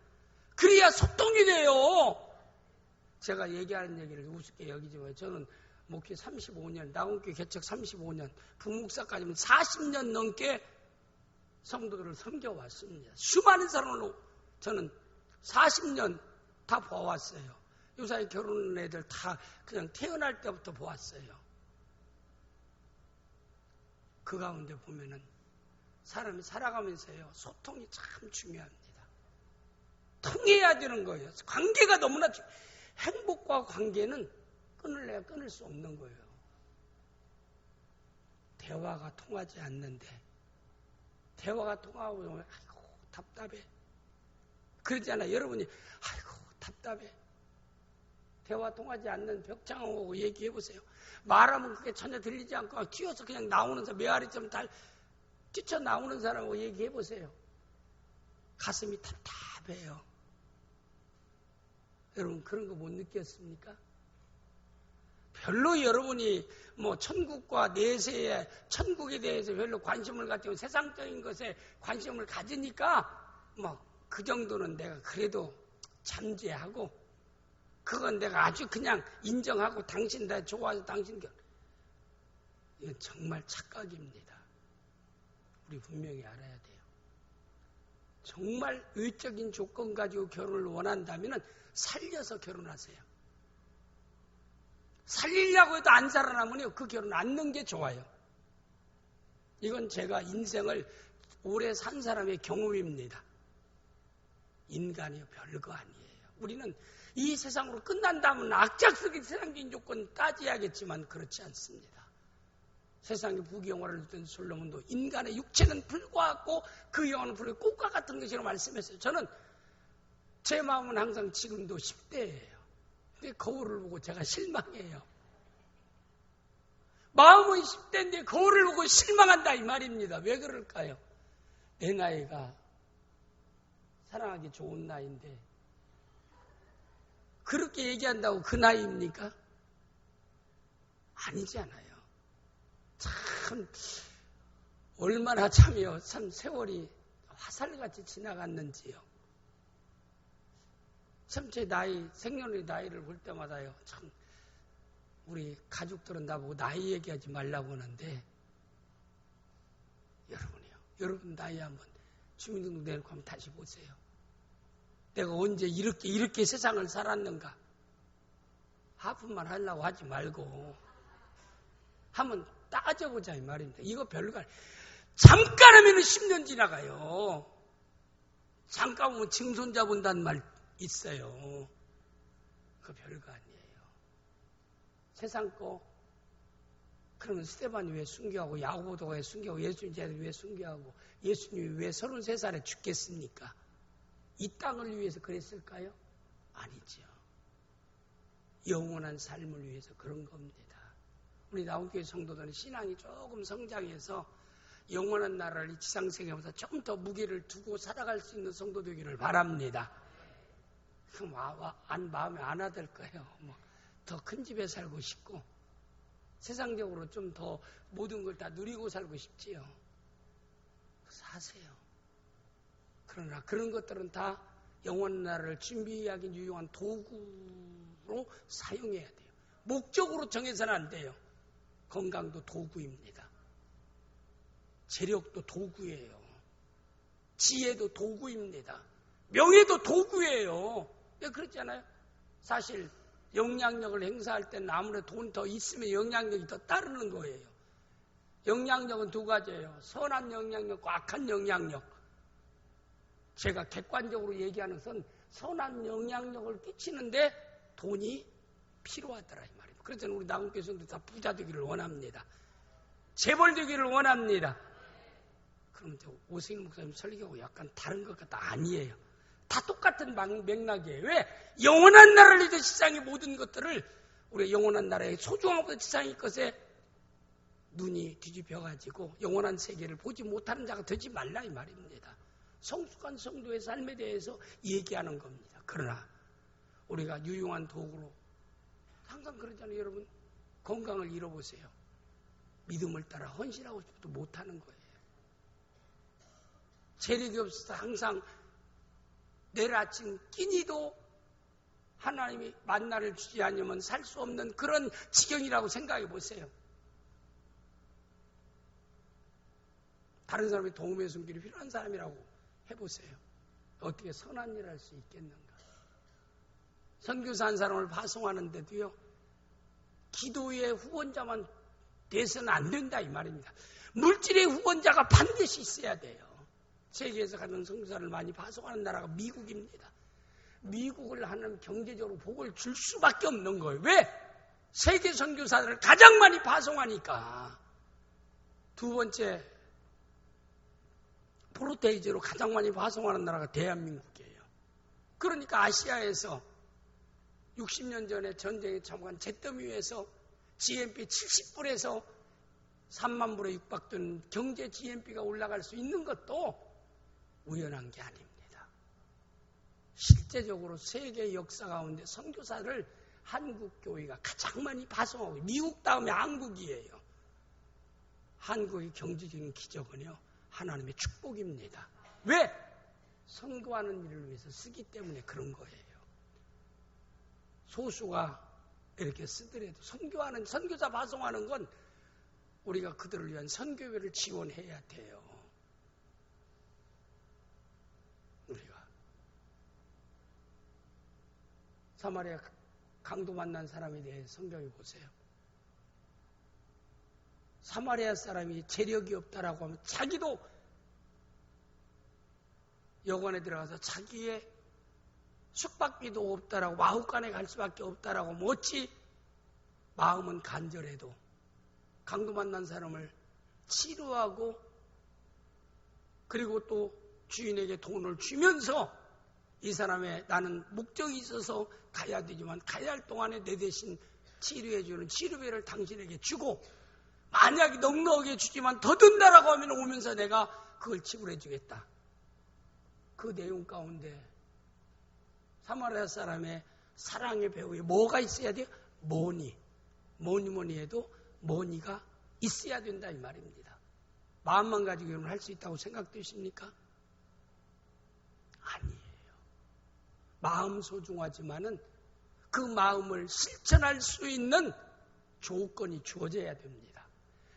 그래야 소통이 돼요. 제가 얘기하는 얘기를 우습게 여기지만 저는 목회 35년, 나온교회 개척 35년, 부목사까지는 40년 넘게 성도들을 섬겨왔습니다. 수많은 사람으로 저는 40년 다 봐왔어요. 요사이 결혼한 애들 다 그냥 태어날 때부터 보았어요. 그 가운데 보면은 사람이 살아가면서요, 소통이 참 중요합니다. 통해야 되는 거예요. 관계가 너무나 행복과 관계는 끊을래야 끊을 수 없는 거예요. 대화가 통하지 않는데, 대화가 통하고 보면 아이고 답답해. 그러잖아요. 여러분이 아이고 답답해. 대화 통하지 않는 벽장하고 얘기해 보세요. 말하면 그게 전혀 들리지 않고 튀어서 그냥 나오는 사람, 메아리처럼 뛰쳐 나오는 사람하고 얘기해 보세요. 가슴이 답답해요. 여러분 그런 거 못 느꼈습니까? 별로 여러분이 뭐 천국과 내세에, 천국에 대해서 별로 관심을 가지고 세상적인 것에 관심을 가지니까 뭐 그 정도는 내가 그래도 잠재하고, 그건 내가 아주 그냥 인정하고 당신 나 좋아서 당신 이건 정말 착각입니다. 우리 분명히 알아야 돼요. 정말 외적인 조건 가지고 결혼을 원한다면 살려서 결혼하세요. 살리려고 해도 안 살아나면요, 그 결혼 안 넣는 게 좋아요. 이건 제가 인생을 오래 산 사람의 경험입니다. 인간이 별거 아니에요. 우리는 이 세상으로 끝난다면 악작스럽게 세상적인 조건 따져야겠지만 그렇지 않습니다. 세상의 부귀영화를 누렸던 솔로몬도 인간의 육체는 불과하고 그 영혼은 불과 꽃과 같은 것이라고 말씀했어요. 저는 제 마음은 항상 지금도 10대예요. 근데 거울을 보고 제가 실망해요. 마음은 10대인데 거울을 보고 실망한다 이 말입니다. 왜 그럴까요? 내 나이가 사랑하기 좋은 나이인데 그렇게 얘기한다고 그 나이입니까? 아니잖아요. 참 얼마나 참요. 참 세월이 화살같이 지나갔는지요. 참 제 나이, 생년의 나이를 볼 때마다요. 참 우리 가족들은 나보고 나이 얘기하지 말라고 하는데 여러분이요. 여러분 나이 한번 주민등록 내놓고 한번 다시 보세요. 내가 언제 이렇게 세상을 살았는가? 하품만 하려고 하지 말고 한번 따져보자 이 말입니다. 이거 별거 아니에요. 잠깐 하면 10년 지나가요. 잠깐 보면 증손자 본다는 말 있어요. 그거 별거 아니에요. 세상 거. 그러면 스데반이 왜 순교하고 야고보도가 왜 순교하고 예수님이 왜 순교하고 예수님이 왜 33살에 죽겠습니까? 이 땅을 위해서 그랬을까요? 아니죠. 영원한 삶을 위해서 그런 겁니다. 우리 나온교회 성도들은 신앙이 조금 성장해서 영원한 나라를 이 지상세계보다 좀 더 무게를 두고 살아갈 수 있는 성도 되기를 바랍니다. 그럼 마음에 안 와될 거예요. 더 큰 집에 살고 싶고 세상적으로 좀 더 모든 걸 다 누리고 살고 싶지요. 사세요. 그러나 그런 것들은 다 영원한 나라를 준비하기 유용한 도구로 사용해야 돼요. 목적으로 정해서는 안 돼요. 건강도 도구입니다. 재력도 도구예요. 지혜도 도구입니다. 명예도 도구예요. 그렇잖아요. 사실 영향력을 행사할 때는 아무래도 돈 더 있으면 영향력이 더 따르는 거예요. 영향력은 두 가지예요. 선한 영향력과 악한 영향력. 제가 객관적으로 얘기하는 건 선한 영향력을 끼치는데 돈이 필요하더라 이 말이에요. 그래서 우리 나온교회 성도 다 부자 되기를 원합니다. 재벌 되기를 원합니다. 그럼 오승일 목사님 설교하고 약간 다른 것 같다. 아니에요. 다 똑같은 맥락이에요. 왜? 영원한 나라를 위해서 세상의 모든 것들을 우리 영원한 나라의 소중한 것 세상의 것에 눈이 뒤집혀가지고 영원한 세계를 보지 못하는 자가 되지 말라 이 말입니다. 성숙한 성도의 삶에 대해서 얘기하는 겁니다. 그러나 우리가 유용한 도구로 항상 그러잖아요. 여러분 건강을 잃어보세요. 믿음을 따라 헌신하고 싶어도 못하는 거예요. 재력이 없어서 항상 내일 아침 끼니도 하나님이 만나를 주지 않으면 살 수 없는 그런 지경이라고 생각해 보세요. 다른 사람이 도움의 손길이 필요한 사람이라고 해보세요. 어떻게 선한 일을 할 수 있겠는가? 선교사 한 사람을 파송하는데도요. 기도의 후원자만 돼서는 안 된다 이 말입니다. 물질의 후원자가 반드시 있어야 돼요. 세계에서 가는 선교사를 많이 파송하는 나라가 미국입니다. 미국을 하는 경제적으로 복을 줄 수밖에 없는 거예요. 왜? 세계 선교사들을 가장 많이 파송하니까. 두 번째 포르테이즈로 가장 많이 파송하는 나라가 대한민국이에요. 그러니까 아시아에서 60년 전에 전쟁에 참가한 잿더미에서 GNP 70불에서 3만 불에 육박된 경제 GNP가 올라갈 수 있는 것도 우연한 게 아닙니다. 실제적으로 세계 역사 가운데 선교사를 한국 교회가 가장 많이 파송하고 미국 다음에 한국이에요. 한국의 경제적인 기적은요. 하나님의 축복입니다. 왜? 선교하는 일을 위해서 쓰기 때문에 그런 거예요. 소수가 이렇게 쓰더라도 선교하는 선교사 파송하는 건 우리가 그들을 위한 선교회를 지원해야 돼요. 우리가 사마리아 강도 만난 사람에 대해 성경에 보세요. 사마리아 사람이 재력이 없다라고 하면 자기도 여관에 들어가서 자기의 숙박비도 없다라고 마ಹು간에 갈 수밖에 없다라고 어찌 마음은 간절해도 강도 만난 사람을 치료하고 그리고 또 주인에게 돈을 주면서 이 사람의 나는 목적이 있어서 가야 되지만 가야 할 동안에 내 대신 치료해주는 치료비를 당신에게 주고 만약에 넉넉하게 주지만 더 든다라고 하면 오면서 내가 그걸 지불해주겠다. 그 내용 가운데 사마리아 사람의 사랑의 배후에 뭐가 있어야 돼요? 뭐니 해도 뭐니가 있어야 된다 이 말입니다. 마음만 가지고는 할 수 있다고 생각되십니까? 아니에요. 마음 소중하지만은 그 마음을 실천할 수 있는 조건이 주어져야 됩니다.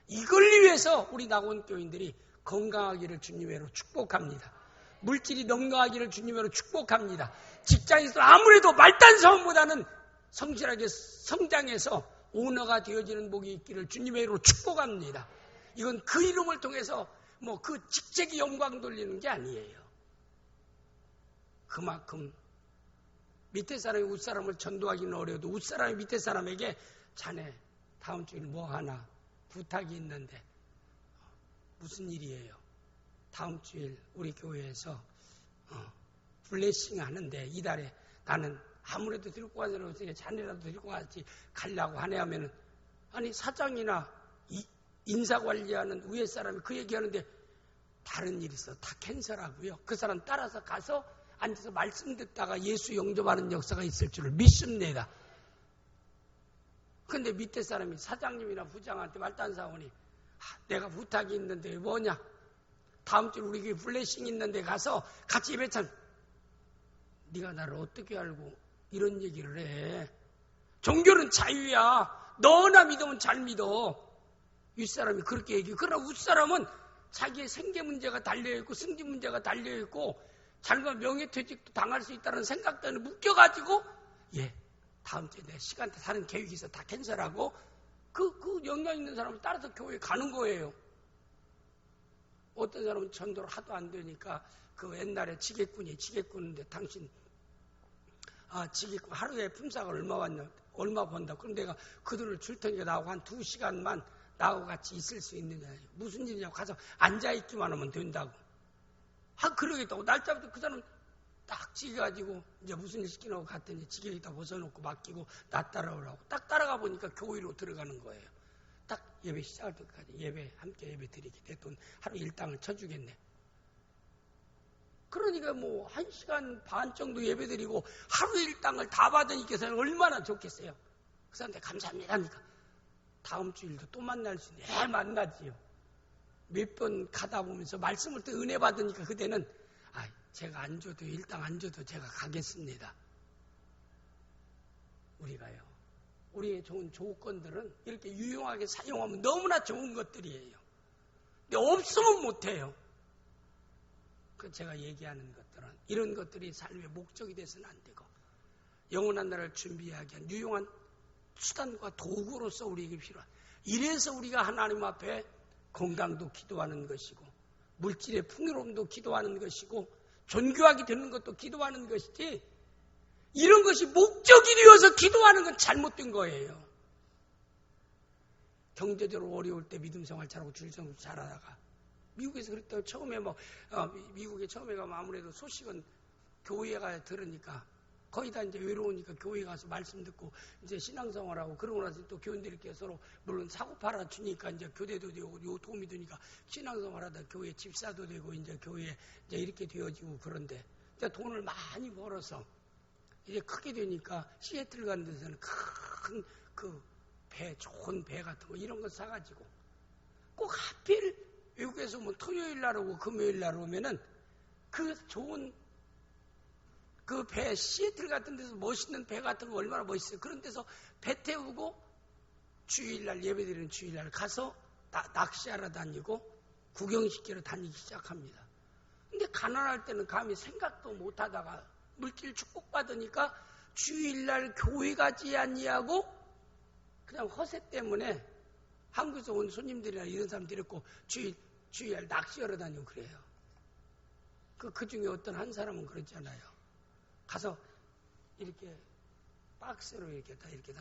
이걸 위해서 우리 낙원 교인들이 건강하기를 주님으로 축복합니다. 물질이 넉넉하기를 주님으로 축복합니다. 직장에서 아무래도 말단사원보다는 성실하게 성장해서 오너가 되어지는 복이 있기를 주님의 이름으로 축복합니다. 이건 그 이름을 통해서 그 직책이 영광 돌리는 게 아니에요. 그만큼 밑에 사람이 윗사람을 전도하기는 어려워도 윗사람이 밑에 사람에게 자네 다음 주일 뭐 하나 부탁이 있는데 무슨 일이에요? 다음 주일 우리 교회에서 블레싱 하는데 이달에 나는 아무래도 데리고 가자고 해서 자네라도 데리고 가지 가려고 하네 하면은 아니 사장이나 인사관리하는 위에 사람이 그 얘기하는데 다른 일 있어 다 캔슬하고요. 그 사람 따라서 가서 앉아서 말씀 듣다가 예수 영접하는 역사가 있을 줄을 믿습니다. 근데 밑에 사람이 사장님이나 부장한테 말단사원이 내가 부탁이 있는데 뭐냐? 다음 주에 우리 교회 블레싱 있는데 가서 같이 예배 참 네가 나를 어떻게 알고 이런 얘기를 해. 종교는 자유야. 너나 믿으면 잘 믿어. 윗사람이 그렇게 얘기해. 그러나 윗사람은 자기의 생계 문제가 달려있고 승진 문제가 달려있고 잘못 명예퇴직도 당할 수 있다는 생각 때문에 묶여가지고 다음 주에 내 시간대 사는 계획이 있어 다 캔슬하고 그 영향 있는 사람을 따라서 교회에 가는 거예요. 어떤 사람은 전도를 하도 안 되니까 그 옛날에 지게꾼인데 당신 지게꾼 하루에 품삯을 얼마 번다. 그럼 내가 그 돈을 줄 테니까 나하고 한 2시간만 나하고 같이 있을 수 있느냐. 무슨 일이냐고 가서 앉아있기만 하면 된다고. 그러겠다고. 날짜부터 그 사람 딱 지게가지고 이제 무슨 일 시키라고 갔더니 지게를 다 벗어놓고 맡기고 나 따라오라고. 딱 따라가 보니까 교회로 들어가는 거예요. 딱 예배 시작할 때까지 함께 예배 드리게 내 돈 하루 일당을 쳐주겠네. 그러니까 1시간 반 정도 예배 드리고 하루 일당을 다 받으니까 얼마나 좋겠어요. 그 사람한테 감사합니다 하니까 다음 주일도 또 만날 수 있네. 만나지요. 몇 번 가다 보면서 말씀을 또 은혜 받으니까 그때는 제가 안 줘도 일당 안 줘도 제가 가겠습니다. 우리가요. 우리의 좋은 조건들은 이렇게 유용하게 사용하면 너무나 좋은 것들이에요. 근데 없으면 못해요. 제가 얘기하는 것들은 이런 것들이 삶의 목적이 돼서는 안 되고 영원한 나라를 준비하기 위한 유용한 수단과 도구로서 우리에게 필요한 이래서 우리가 하나님 앞에 건강도 기도하는 것이고 물질의 풍요로움도 기도하는 것이고 존귀하게 되는 것도 기도하는 것이지 이런 것이 목적이 되어서 기도하는 건 잘못된 거예요. 경제적으로 어려울 때 믿음 생활 잘하고 주일성 잘하다가 미국에서 그랬다고 처음에 미국에 처음에 가면 아무래도 소식은 교회에 가야 들으니까 거의 다 이제 외로우니까 교회 가서 말씀 듣고 이제 신앙생활하고 그러고 나서 또 교인들끼리 서로 물론 사고팔아 주니까 이제 교대도 되고 요 도움이 되니까 신앙생활하다 교회 집사도 되고 이제 교회에 이제 이렇게 되어지고 그런데 이제 돈을 많이 벌어서 이제 크게 되니까 시애틀 가는 데서는 큰 그 배 좋은 배 같은 거 이런 거 사가지고 꼭 하필 외국에서 토요일 날 오고 금요일 날 오면은 그 좋은 그 배, 시애틀 같은 데서 멋있는 배 같은 거 얼마나 멋있어요. 그런 데서 배 태우고 주일날 예배드리는 주일날 가서 낚시하러 다니고 구경시키러 다니기 시작합니다. 근데 가난할 때는 감히 생각도 못 하다가 물질 축복받으니까 주일날 교회 가지 아니하고 그냥 허세 때문에 한국에서 온 손님들이나 이런 사람 데리고 주일날 낚시하러 다니고 그래요. 그 중에 어떤 한 사람은 그러잖아요. 가서 이렇게 박스로 이렇게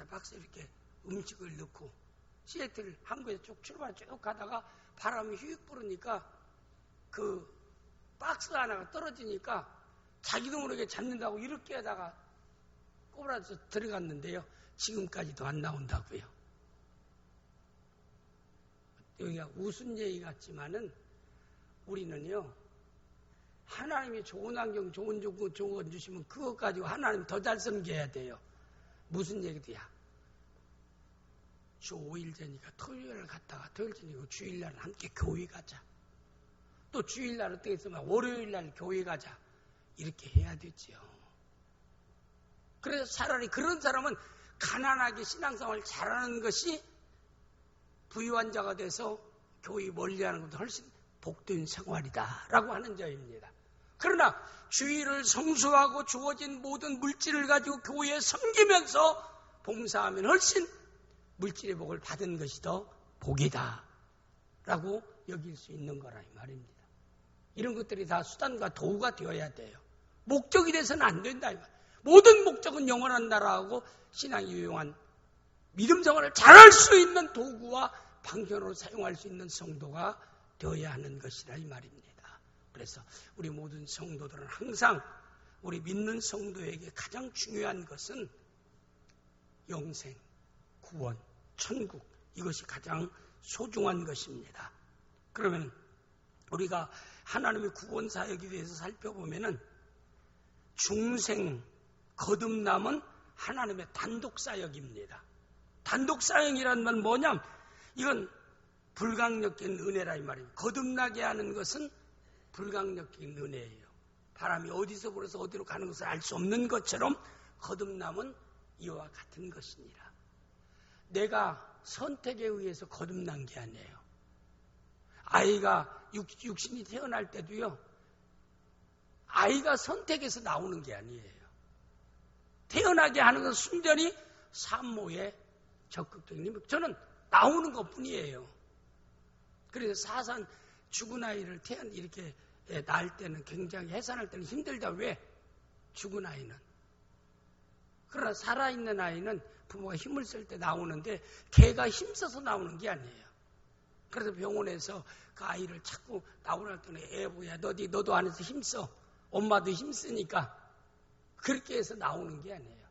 박스에 이렇게 음식을 넣고 시애틀 한국에서 쭉 가다가 바람이 휙 불으니까 그 박스 하나가 떨어지니까 자기도 모르게 잡는다고 이렇게 하다가 꼬부라져서 들어갔는데요. 지금까지도 안 나온다고요. 여기가 웃은 얘기 같지만은 우리는요. 하나님이 좋은 환경, 좋은 조건 주시면 그것 가지고 하나님 더 잘 섬겨야 돼요. 무슨 얘기도야. 주 5일째니까 토요일을 갔다가 토요일째니까 주일날은 함께 교회 가자. 또 주일날 어떻게 했으면 월요일날 교회 가자. 이렇게 해야 되지요. 그래서 차라리 그런 사람은 가난하게 신앙생활을 잘하는 것이 부유한 자가 돼서 교회 멀리하는 것보다 훨씬 복된 생활이다라고 하는 자입니다. 그러나 주의를 성수하고 주어진 모든 물질을 가지고 교회에 섬기면서 봉사하면 훨씬 물질의 복을 받은 것이 더 복이다 라고 여길 수 있는 거라 이 말입니다. 이런 것들이 다 수단과 도구가 되어야 돼요. 목적이 돼서는 안 된다 이 말. 모든 목적은 영원한 나라하고 신앙이 유용한 믿음 생활을 잘할 수 있는 도구와 방편으로 사용할 수 있는 성도가 되어야 하는 것이라 이 말입니다. 그래서 우리 모든 성도들은 항상 우리 믿는 성도에게 가장 중요한 것은 영생, 구원, 천국, 이것이 가장 소중한 것입니다. 그러면 우리가 하나님의 구원 사역에 대해서 살펴보면은 중생, 거듭남은 하나님의 단독 사역입니다. 단독 사역이란 건 뭐냐면 이건 불강력적인 은혜라 이 말입니다. 거듭나게 하는 것은 불강력적인 은혜예요. 바람이 어디서 불어서 어디로 가는 것을 알 수 없는 것처럼 거듭남은 이와 같은 것이니라. 내가 선택에 의해서 거듭난 게 아니에요. 아이가 육신이 태어날 때도요. 아이가 선택해서 나오는 게 아니에요. 태어나게 하는 것은 순전히 산모의 적극적인 힘. 저는 나오는 것뿐이에요. 그래서 사산 죽은 아이를 이렇게 낳을 때는 굉장히 해산할 때는 힘들다. 왜? 죽은 아이는. 그러나 살아있는 아이는 부모가 힘을 쓸 때 나오는데 걔가 힘써서 나오는 게 아니에요. 그래서 병원에서 그 아이를 자꾸 나오라 했더니 애보야 너도 안에서 힘써. 엄마도 힘쓰니까 그렇게 해서 나오는 게 아니에요.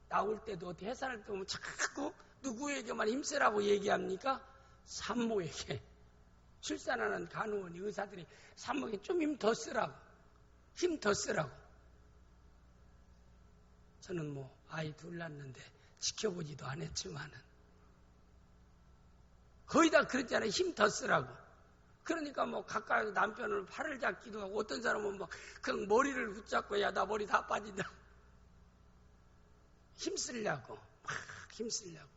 나올 때도 어떻게 해산할 때 보면 자꾸 누구에게만 힘쓰라고 얘기합니까? 산모에게. 출산하는 간호원이 의사들이 산모에게 좀 힘 더 쓰라고. 힘 더 쓰라고. 저는 아이 둘 낳는데 지켜보지도 않았지만은 거의 다 그랬잖아요. 힘 더 쓰라고. 그러니까 가까이서 남편을 팔을 잡기도 하고 어떤 사람은 그냥 머리를 붙잡고 야 나 머리 다 빠진다. 힘쓰려고. 막 힘쓰려고.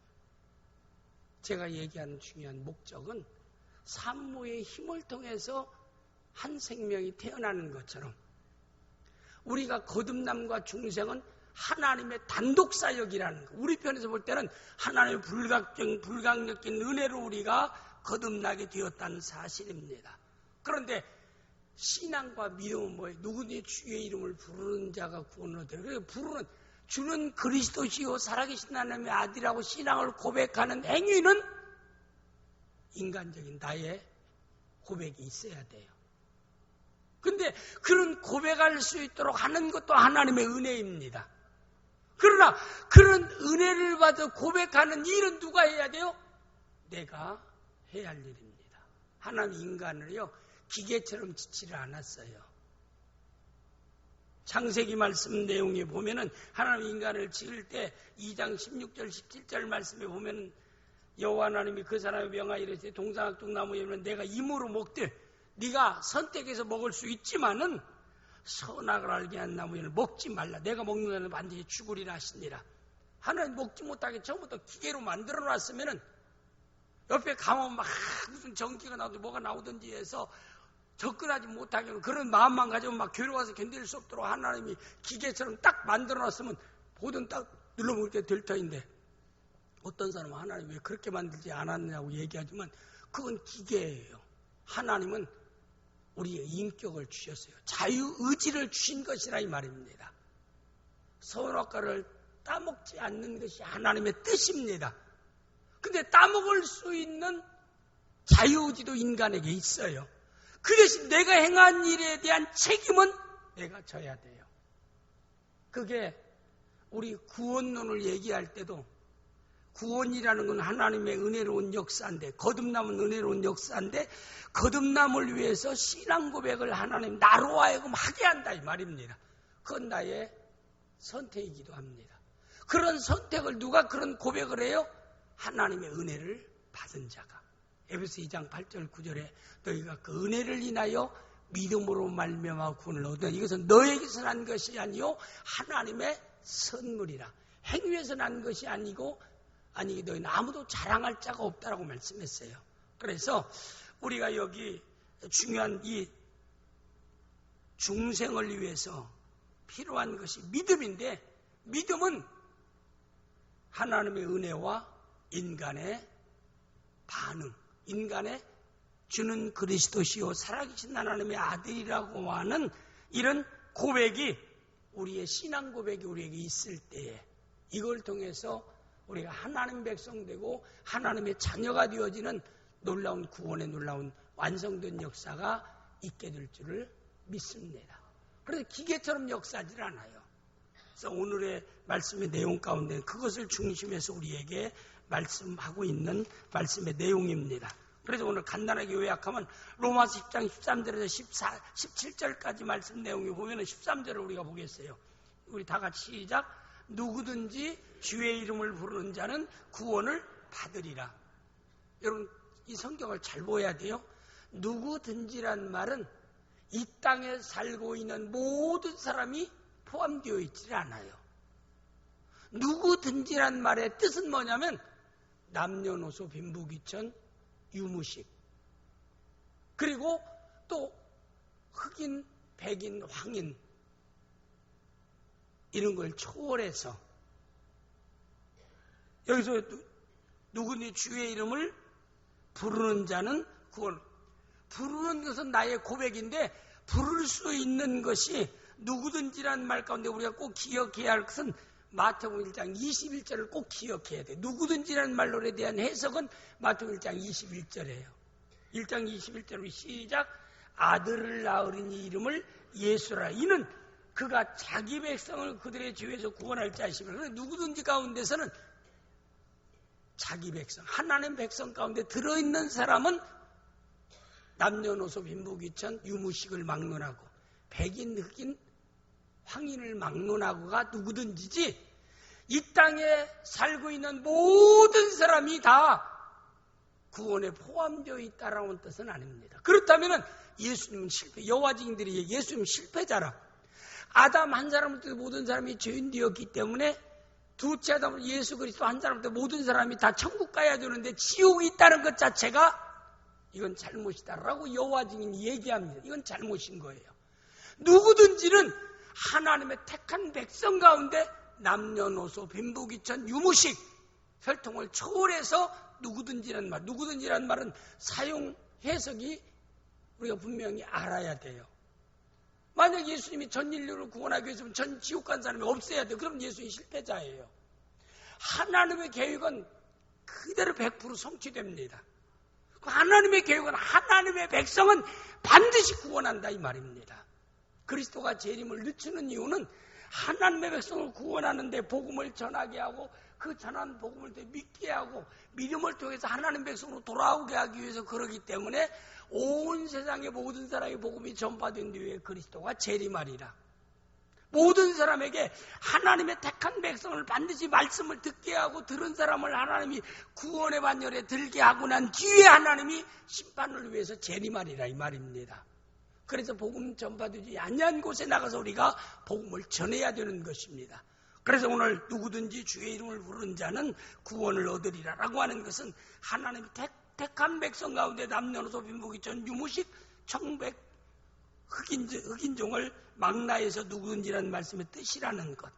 제가 얘기하는 중요한 목적은 산모의 힘을 통해서 한 생명이 태어나는 것처럼 우리가 거듭남과 중생은 하나님의 단독 사역이라는 거. 우리 편에서 볼 때는 하나님의 불강력적인 은혜로 우리가 거듭나게 되었다는 사실입니다. 그런데 신앙과 믿음은 뭐예요? 누구든지 주의 이름을 부르는 자가 구원을 얻어요. 그래서 부르는 주는 그리스도시요 살아계신 하나님의 아들이라고 신앙을 고백하는 행위는 인간적인 나의 고백이 있어야 돼요. 근데 그런 고백할 수 있도록 하는 것도 하나님의 은혜입니다. 그러나 그런 은혜를 받아 고백하는 일은 누가 해야 돼요? 내가 해야 할 일입니다. 하나님 인간을요 기계처럼 지지를 않았어요. 창세기 말씀 내용에 보면은 하나님 인간을 지을 때 2장 16절 17절 말씀에 보면은 여호와 하나님이 그 사람의 명하여 이르시되 동상학종 나무 열매는 내가 임으로 먹되 네가 선택해서 먹을 수 있지만은 선악을 알게 한 나무 열매를 먹지 말라. 내가 먹는 것은 반드시 죽으리라 하시니라. 하나님 먹지 못하게 처음부터 기계로 만들어 놨으면은 옆에 가면 막 무슨 전기가 나오든지 뭐가 나오든지 해서 접근하지 못하게 하는 그런 마음만 가지면 막 괴로워서 견딜 수 없도록 하나님이 기계처럼 딱 만들어 놨으면 보든 딱 눌러먹을 게 될 터인데 어떤 사람은 하나님 왜 그렇게 만들지 않았냐고 얘기하지만 그건 기계예요. 하나님은 우리의 인격을 주셨어요. 자유의지를 주신 것이라 이 말입니다. 선악과를 따먹지 않는 것이 하나님의 뜻입니다. 근데 따먹을 수 있는 자유의지도 인간에게 있어요. 그 대신 내가 행한 일에 대한 책임은 내가 져야 돼요. 그게 우리 구원론을 얘기할 때도 구원이라는 건 하나님의 은혜로운 역사인데 거듭남은 은혜로운 역사인데 거듭남을 위해서 신앙 고백을 하나님 나로 하여금 하게 한다 이 말입니다. 그건 나의 선택이기도 합니다. 그런 선택을 누가 그런 고백을 해요? 하나님의 은혜를 받은 자가. 에베소 2장 8절 9절에 너희가 그 은혜를 인하여 믿음으로 말미암아 구원을 얻으나 이것은 너에게서 난 것이 아니요 하나님의 선물이라. 행위에서 난 것이 아니고 너희는 아무도 자랑할 자가 없다라고 말씀했어요. 그래서 우리가 여기 중요한 이 중생을 위해서 필요한 것이 믿음인데, 믿음은 하나님의 은혜와 인간의 반응, 인간의 주는 그리스도시요 살아계신 하나님의 아들이라고 하는 이런 고백이, 우리의 신앙 고백이 우리에게 있을 때에 이걸 통해서 우리가 하나님 백성 되고 하나님의 자녀가 되어지는 놀라운 구원의 놀라운 완성된 역사가 있게 될 줄을 믿습니다. 그런데 기계처럼 역사하지 않아요. 그래서 오늘의 말씀의 내용 가운데 그것을 중심해서 우리에게 말씀하고 있는 말씀의 내용입니다. 그래서 오늘 간단하게 요약하면 로마서 10장 13절에서 17절까지 말씀 내용이 보면 13절을 우리가 보겠어요. 우리 다 같이 시작. 누구든지 주의 이름을 부르는 자는 구원을 받으리라. 여러분 이 성경을 잘 보아야 돼요. 누구든지란 말은 이 땅에 살고 있는 모든 사람이 포함되어 있지 않아요. 누구든지란 말의 뜻은 뭐냐면 남녀노소 빈부귀천 유무식, 그리고 또 흑인, 백인, 황인 이런 걸 초월해서 여기서 누구든지 주의 이름을 부르는 자는 구원. 부르는 것은 나의 고백인데 부를 수 있는 것이 누구든지란 말 가운데 우리가 꼭 기억해야 할 것은 마태복음 1장 21절을 꼭 기억해야 돼. 누구든지라는 말로에 대한 해석은 마태복음 1장 21절이에요. 1장 21절 시작. 아들을 낳으리니 이름을 예수라. 이는 그가 자기 백성을 그들의 죄에서 구원할 자이시며, 누구든지 가운데서는 자기 백성, 하나님 백성 가운데 들어있는 사람은 남녀노소 빈부귀천 유무식을 막론하고 백인 흑인 황인을 막론하고가 누구든지지, 이 땅에 살고 있는 모든 사람이 다 구원에 포함되어 있다라는 뜻은 아닙니다. 그렇다면 예수님은 실패, 여호와 증인들이 예수님은 실패자라. 아담 한 사람부터 모든 사람이 죄인 되었기 때문에 두째 아담은 예수 그리스도 한 사람부터 모든 사람이 다 천국 가야 되는데 지옥이 있다는 것 자체가 이건 잘못이다라고 여호와 증인이 얘기합니다. 이건 잘못인 거예요. 누구든지는 하나님의 택한 백성 가운데 남녀노소 빈부귀천 유무식 혈통을 초월해서 누구든지란 말, 누구든지란 말은 사용 해석이 우리가 분명히 알아야 돼요. 만약 예수님이 전 인류를 구원하기 위해서는 전 지옥 간 사람이 없어야 돼요. 그럼 예수님이 실패자예요. 하나님의 계획은 그대로 100% 성취됩니다. 하나님의 계획은 하나님의 백성은 반드시 구원한다 이 말입니다. 그리스도가 재림을 늦추는 이유는 하나님의 백성을 구원하는데 복음을 전하게 하고 그 전한 복음을 믿게 하고 믿음을 통해서 하나님 백성으로 돌아오게 하기 위해서 그러기 때문에 온 세상의 모든 사람의 복음이 전파된 뒤에 그리스도가 재림하리라. 모든 사람에게 하나님의 택한 백성을 반드시 말씀을 듣게 하고 들은 사람을 하나님이 구원의 반열에 들게 하고 난 뒤에 하나님이 심판을 위해서 재림하리라 이 말입니다. 그래서 복음 전파되지 아니한 곳에 나가서 우리가 복음을 전해야 되는 것입니다. 그래서 오늘 누구든지 주의 이름을 부르는 자는 구원을 얻으리라 라고 하는 것은 하나님 택한 백성 가운데 남녀노소 빈부귀천 유무식 청백 흑인종을 망라해서 누구든지라는 말씀의 뜻이라는 것.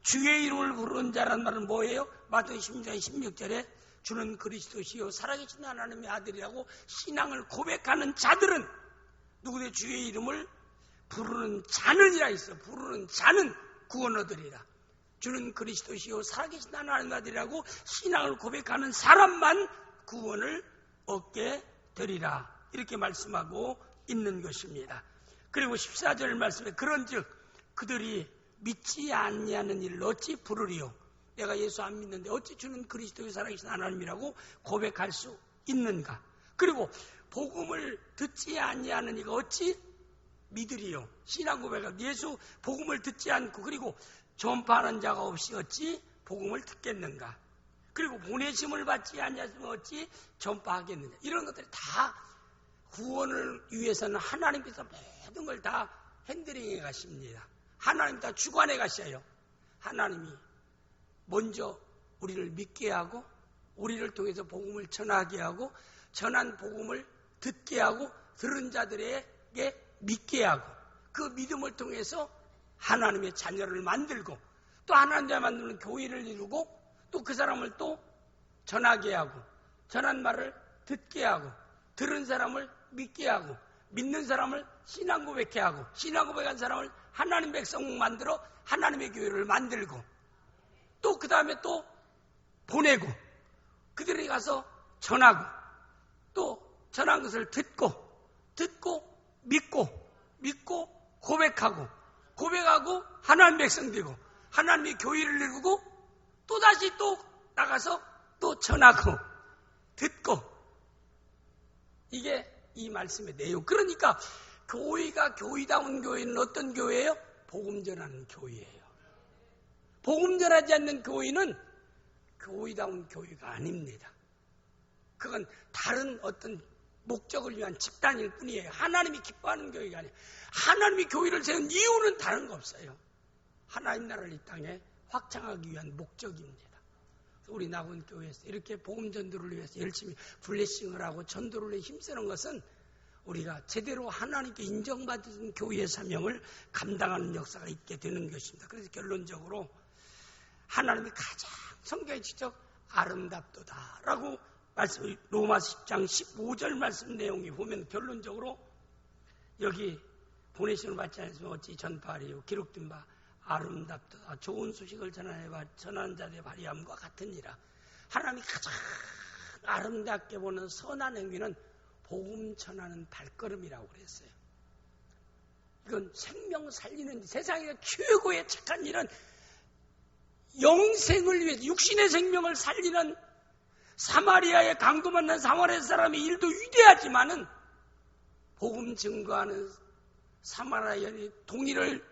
주의 이름을 부르는 자라는 말은 뭐예요? 마태복음 10장 16절에 주는 그리스도시요 살아계신 하나님의 아들이라고 신앙을 고백하는 자들은 누구든지 주의 이름을 부르는 자는이라 있어. 부르는 자는 구원 얻으리라. 주는 그리스도시요 살아계신 하나님의 아들이라고 신앙을 고백하는 사람만 구원을 얻게 되리라. 이렇게 말씀하고 있는 것입니다. 그리고 14절 말씀에 그런즉 그들이 믿지 아니하는 일을 어찌 부르리요? 내가 예수 안 믿는데 어찌 주는 그리스도의 살아계신 하나님이라고 고백할 수 있는가? 그리고 복음을 듣지 아니하는 이가 어찌 믿으리요? 신앙 고백은 예수 복음을 듣지 않고 그리고 전파하는 자가 없이 어찌 복음을 듣겠는가? 그리고 보내심을 받지 아니하시면 어찌 전파하겠느냐? 이런 것들이 다 구원을 위해서는 하나님께서 모든 걸 다 핸들링해 가십니다. 하나님 다 주관해 가셔요. 하나님이 먼저 우리를 믿게 하고 우리를 통해서 복음을 전하게 하고 전한 복음을 듣게 하고 들은 자들에게 믿게 하고 그 믿음을 통해서 하나님의 자녀를 만들고 또 하나님의 만드는 교회를 이루고 또 그 사람을 또 전하게 하고 전한 말을 듣게 하고 들은 사람을 믿게 하고 믿는 사람을 신앙 고백케 하고 신앙 고백한 사람을 하나님 백성 만들어 하나님의 교회를 만들고 또 그 다음에 또 보내고 그들이 가서 전하고 또 전한 것을 듣고 믿고 고백하고 하나님 백성 되고 하나님의 교회를 이루고 또다시 또 나가서 또 전하고 듣고 이게 이 말씀의 내용. 그러니까 교회가 교회다운 교회는 어떤 교회예요? 복음 전하는 교회예요. 복음 전하지 않는 교회는 교회다운 교회가 아닙니다. 그건 다른 어떤 목적을 위한 집단일 뿐이에요. 하나님이 기뻐하는 교회가 아니에요. 하나님이 교회를 세운 이유는 다른 거 없어요. 하나님 나라를 이 땅에 확장하기 위한 목적입니다. 우리 나군 교회에서 이렇게 복음 전도를 위해서 열심히 블레싱을 하고 전도를 위해 힘쓰는 것은 우리가 제대로 하나님께 인정받은 교회의 사명을 감당하는 역사가 있게 되는 것입니다. 그래서 결론적으로 하나님이 가장 성경에 직접 아름답도다라고 말씀, 로마서 10장 15절 말씀 내용이 보면 결론적으로 여기 보내심을 받지 않으면 어찌 전파하리요 기록된 바 아름답도다 좋은 소식을 전하는 자들의 발휘함과 같으니라. 하나님이 가장 아름답게 보는 선한 행위는 복음 전하는 발걸음이라고 그랬어요. 이건 생명 살리는 세상에서 최고의 착한 일은 영생을 위해서 육신의 생명을 살리는 사마리아의 강도 만난 사마리아 사람의 일도 위대하지만은 복음 증거하는 사마리아인이 동이를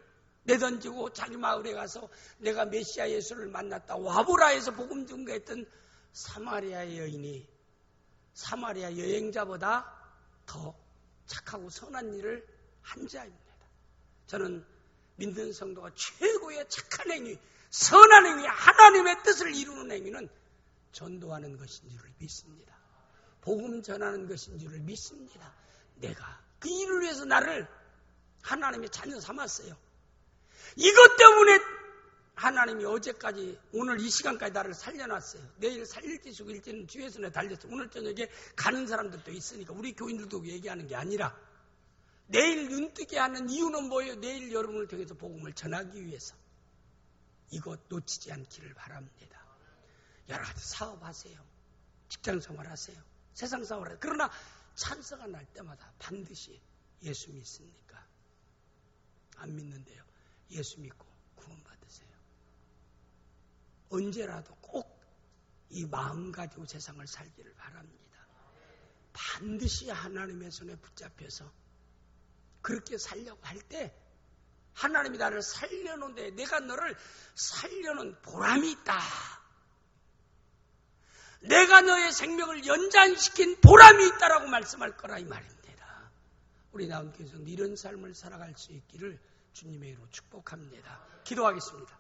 내던지고 자기 마을에 가서 내가 메시아 예수를 만났다 와보라에서 복음 증거했던 사마리아 여인이 사마리아 여행자보다 더 착하고 선한 일을 한 자입니다. 저는 믿는 성도가 최고의 착한 행위, 선한 행위, 하나님의 뜻을 이루는 행위는 전도하는 것인 줄을 믿습니다. 복음 전하는 것인 줄을 믿습니다. 내가 그 일을 위해서 나를 하나님의 자녀 삼았어요. 이것 때문에 하나님이 어제까지 오늘 이 시간까지 나를 살려놨어요. 내일 살릴지 죽일지는 주의 손에 달렸어요. 오늘 저녁에 가는 사람들도 있으니까 우리 교인들도 얘기하는 게 아니라 내일 눈뜨게 하는 이유는 뭐예요? 내일 여러분을 통해서 복음을 전하기 위해서 이것 놓치지 않기를 바랍니다. 여러 가지 사업하세요. 직장생활 하세요. 세상생활 하세요. 그러나 찬스가 날 때마다 반드시 예수 믿습니까? 안 믿는데요. 예수 믿고 구원받으세요. 언제라도 꼭 이 마음 가지고 세상을 살기를 바랍니다. 반드시 하나님의 손에 붙잡혀서 그렇게 살려고 할 때 하나님이 나를 살려놓는데 내가 너를 살려놓은 보람이 있다. 내가 너의 생명을 연장시킨 보람이 있다라고 말씀할 거라 이 말입니다. 우리 나온 교회에서 이런 삶을 살아갈 수 있기를 주님의 이름으로 축복합니다. 기도하겠습니다.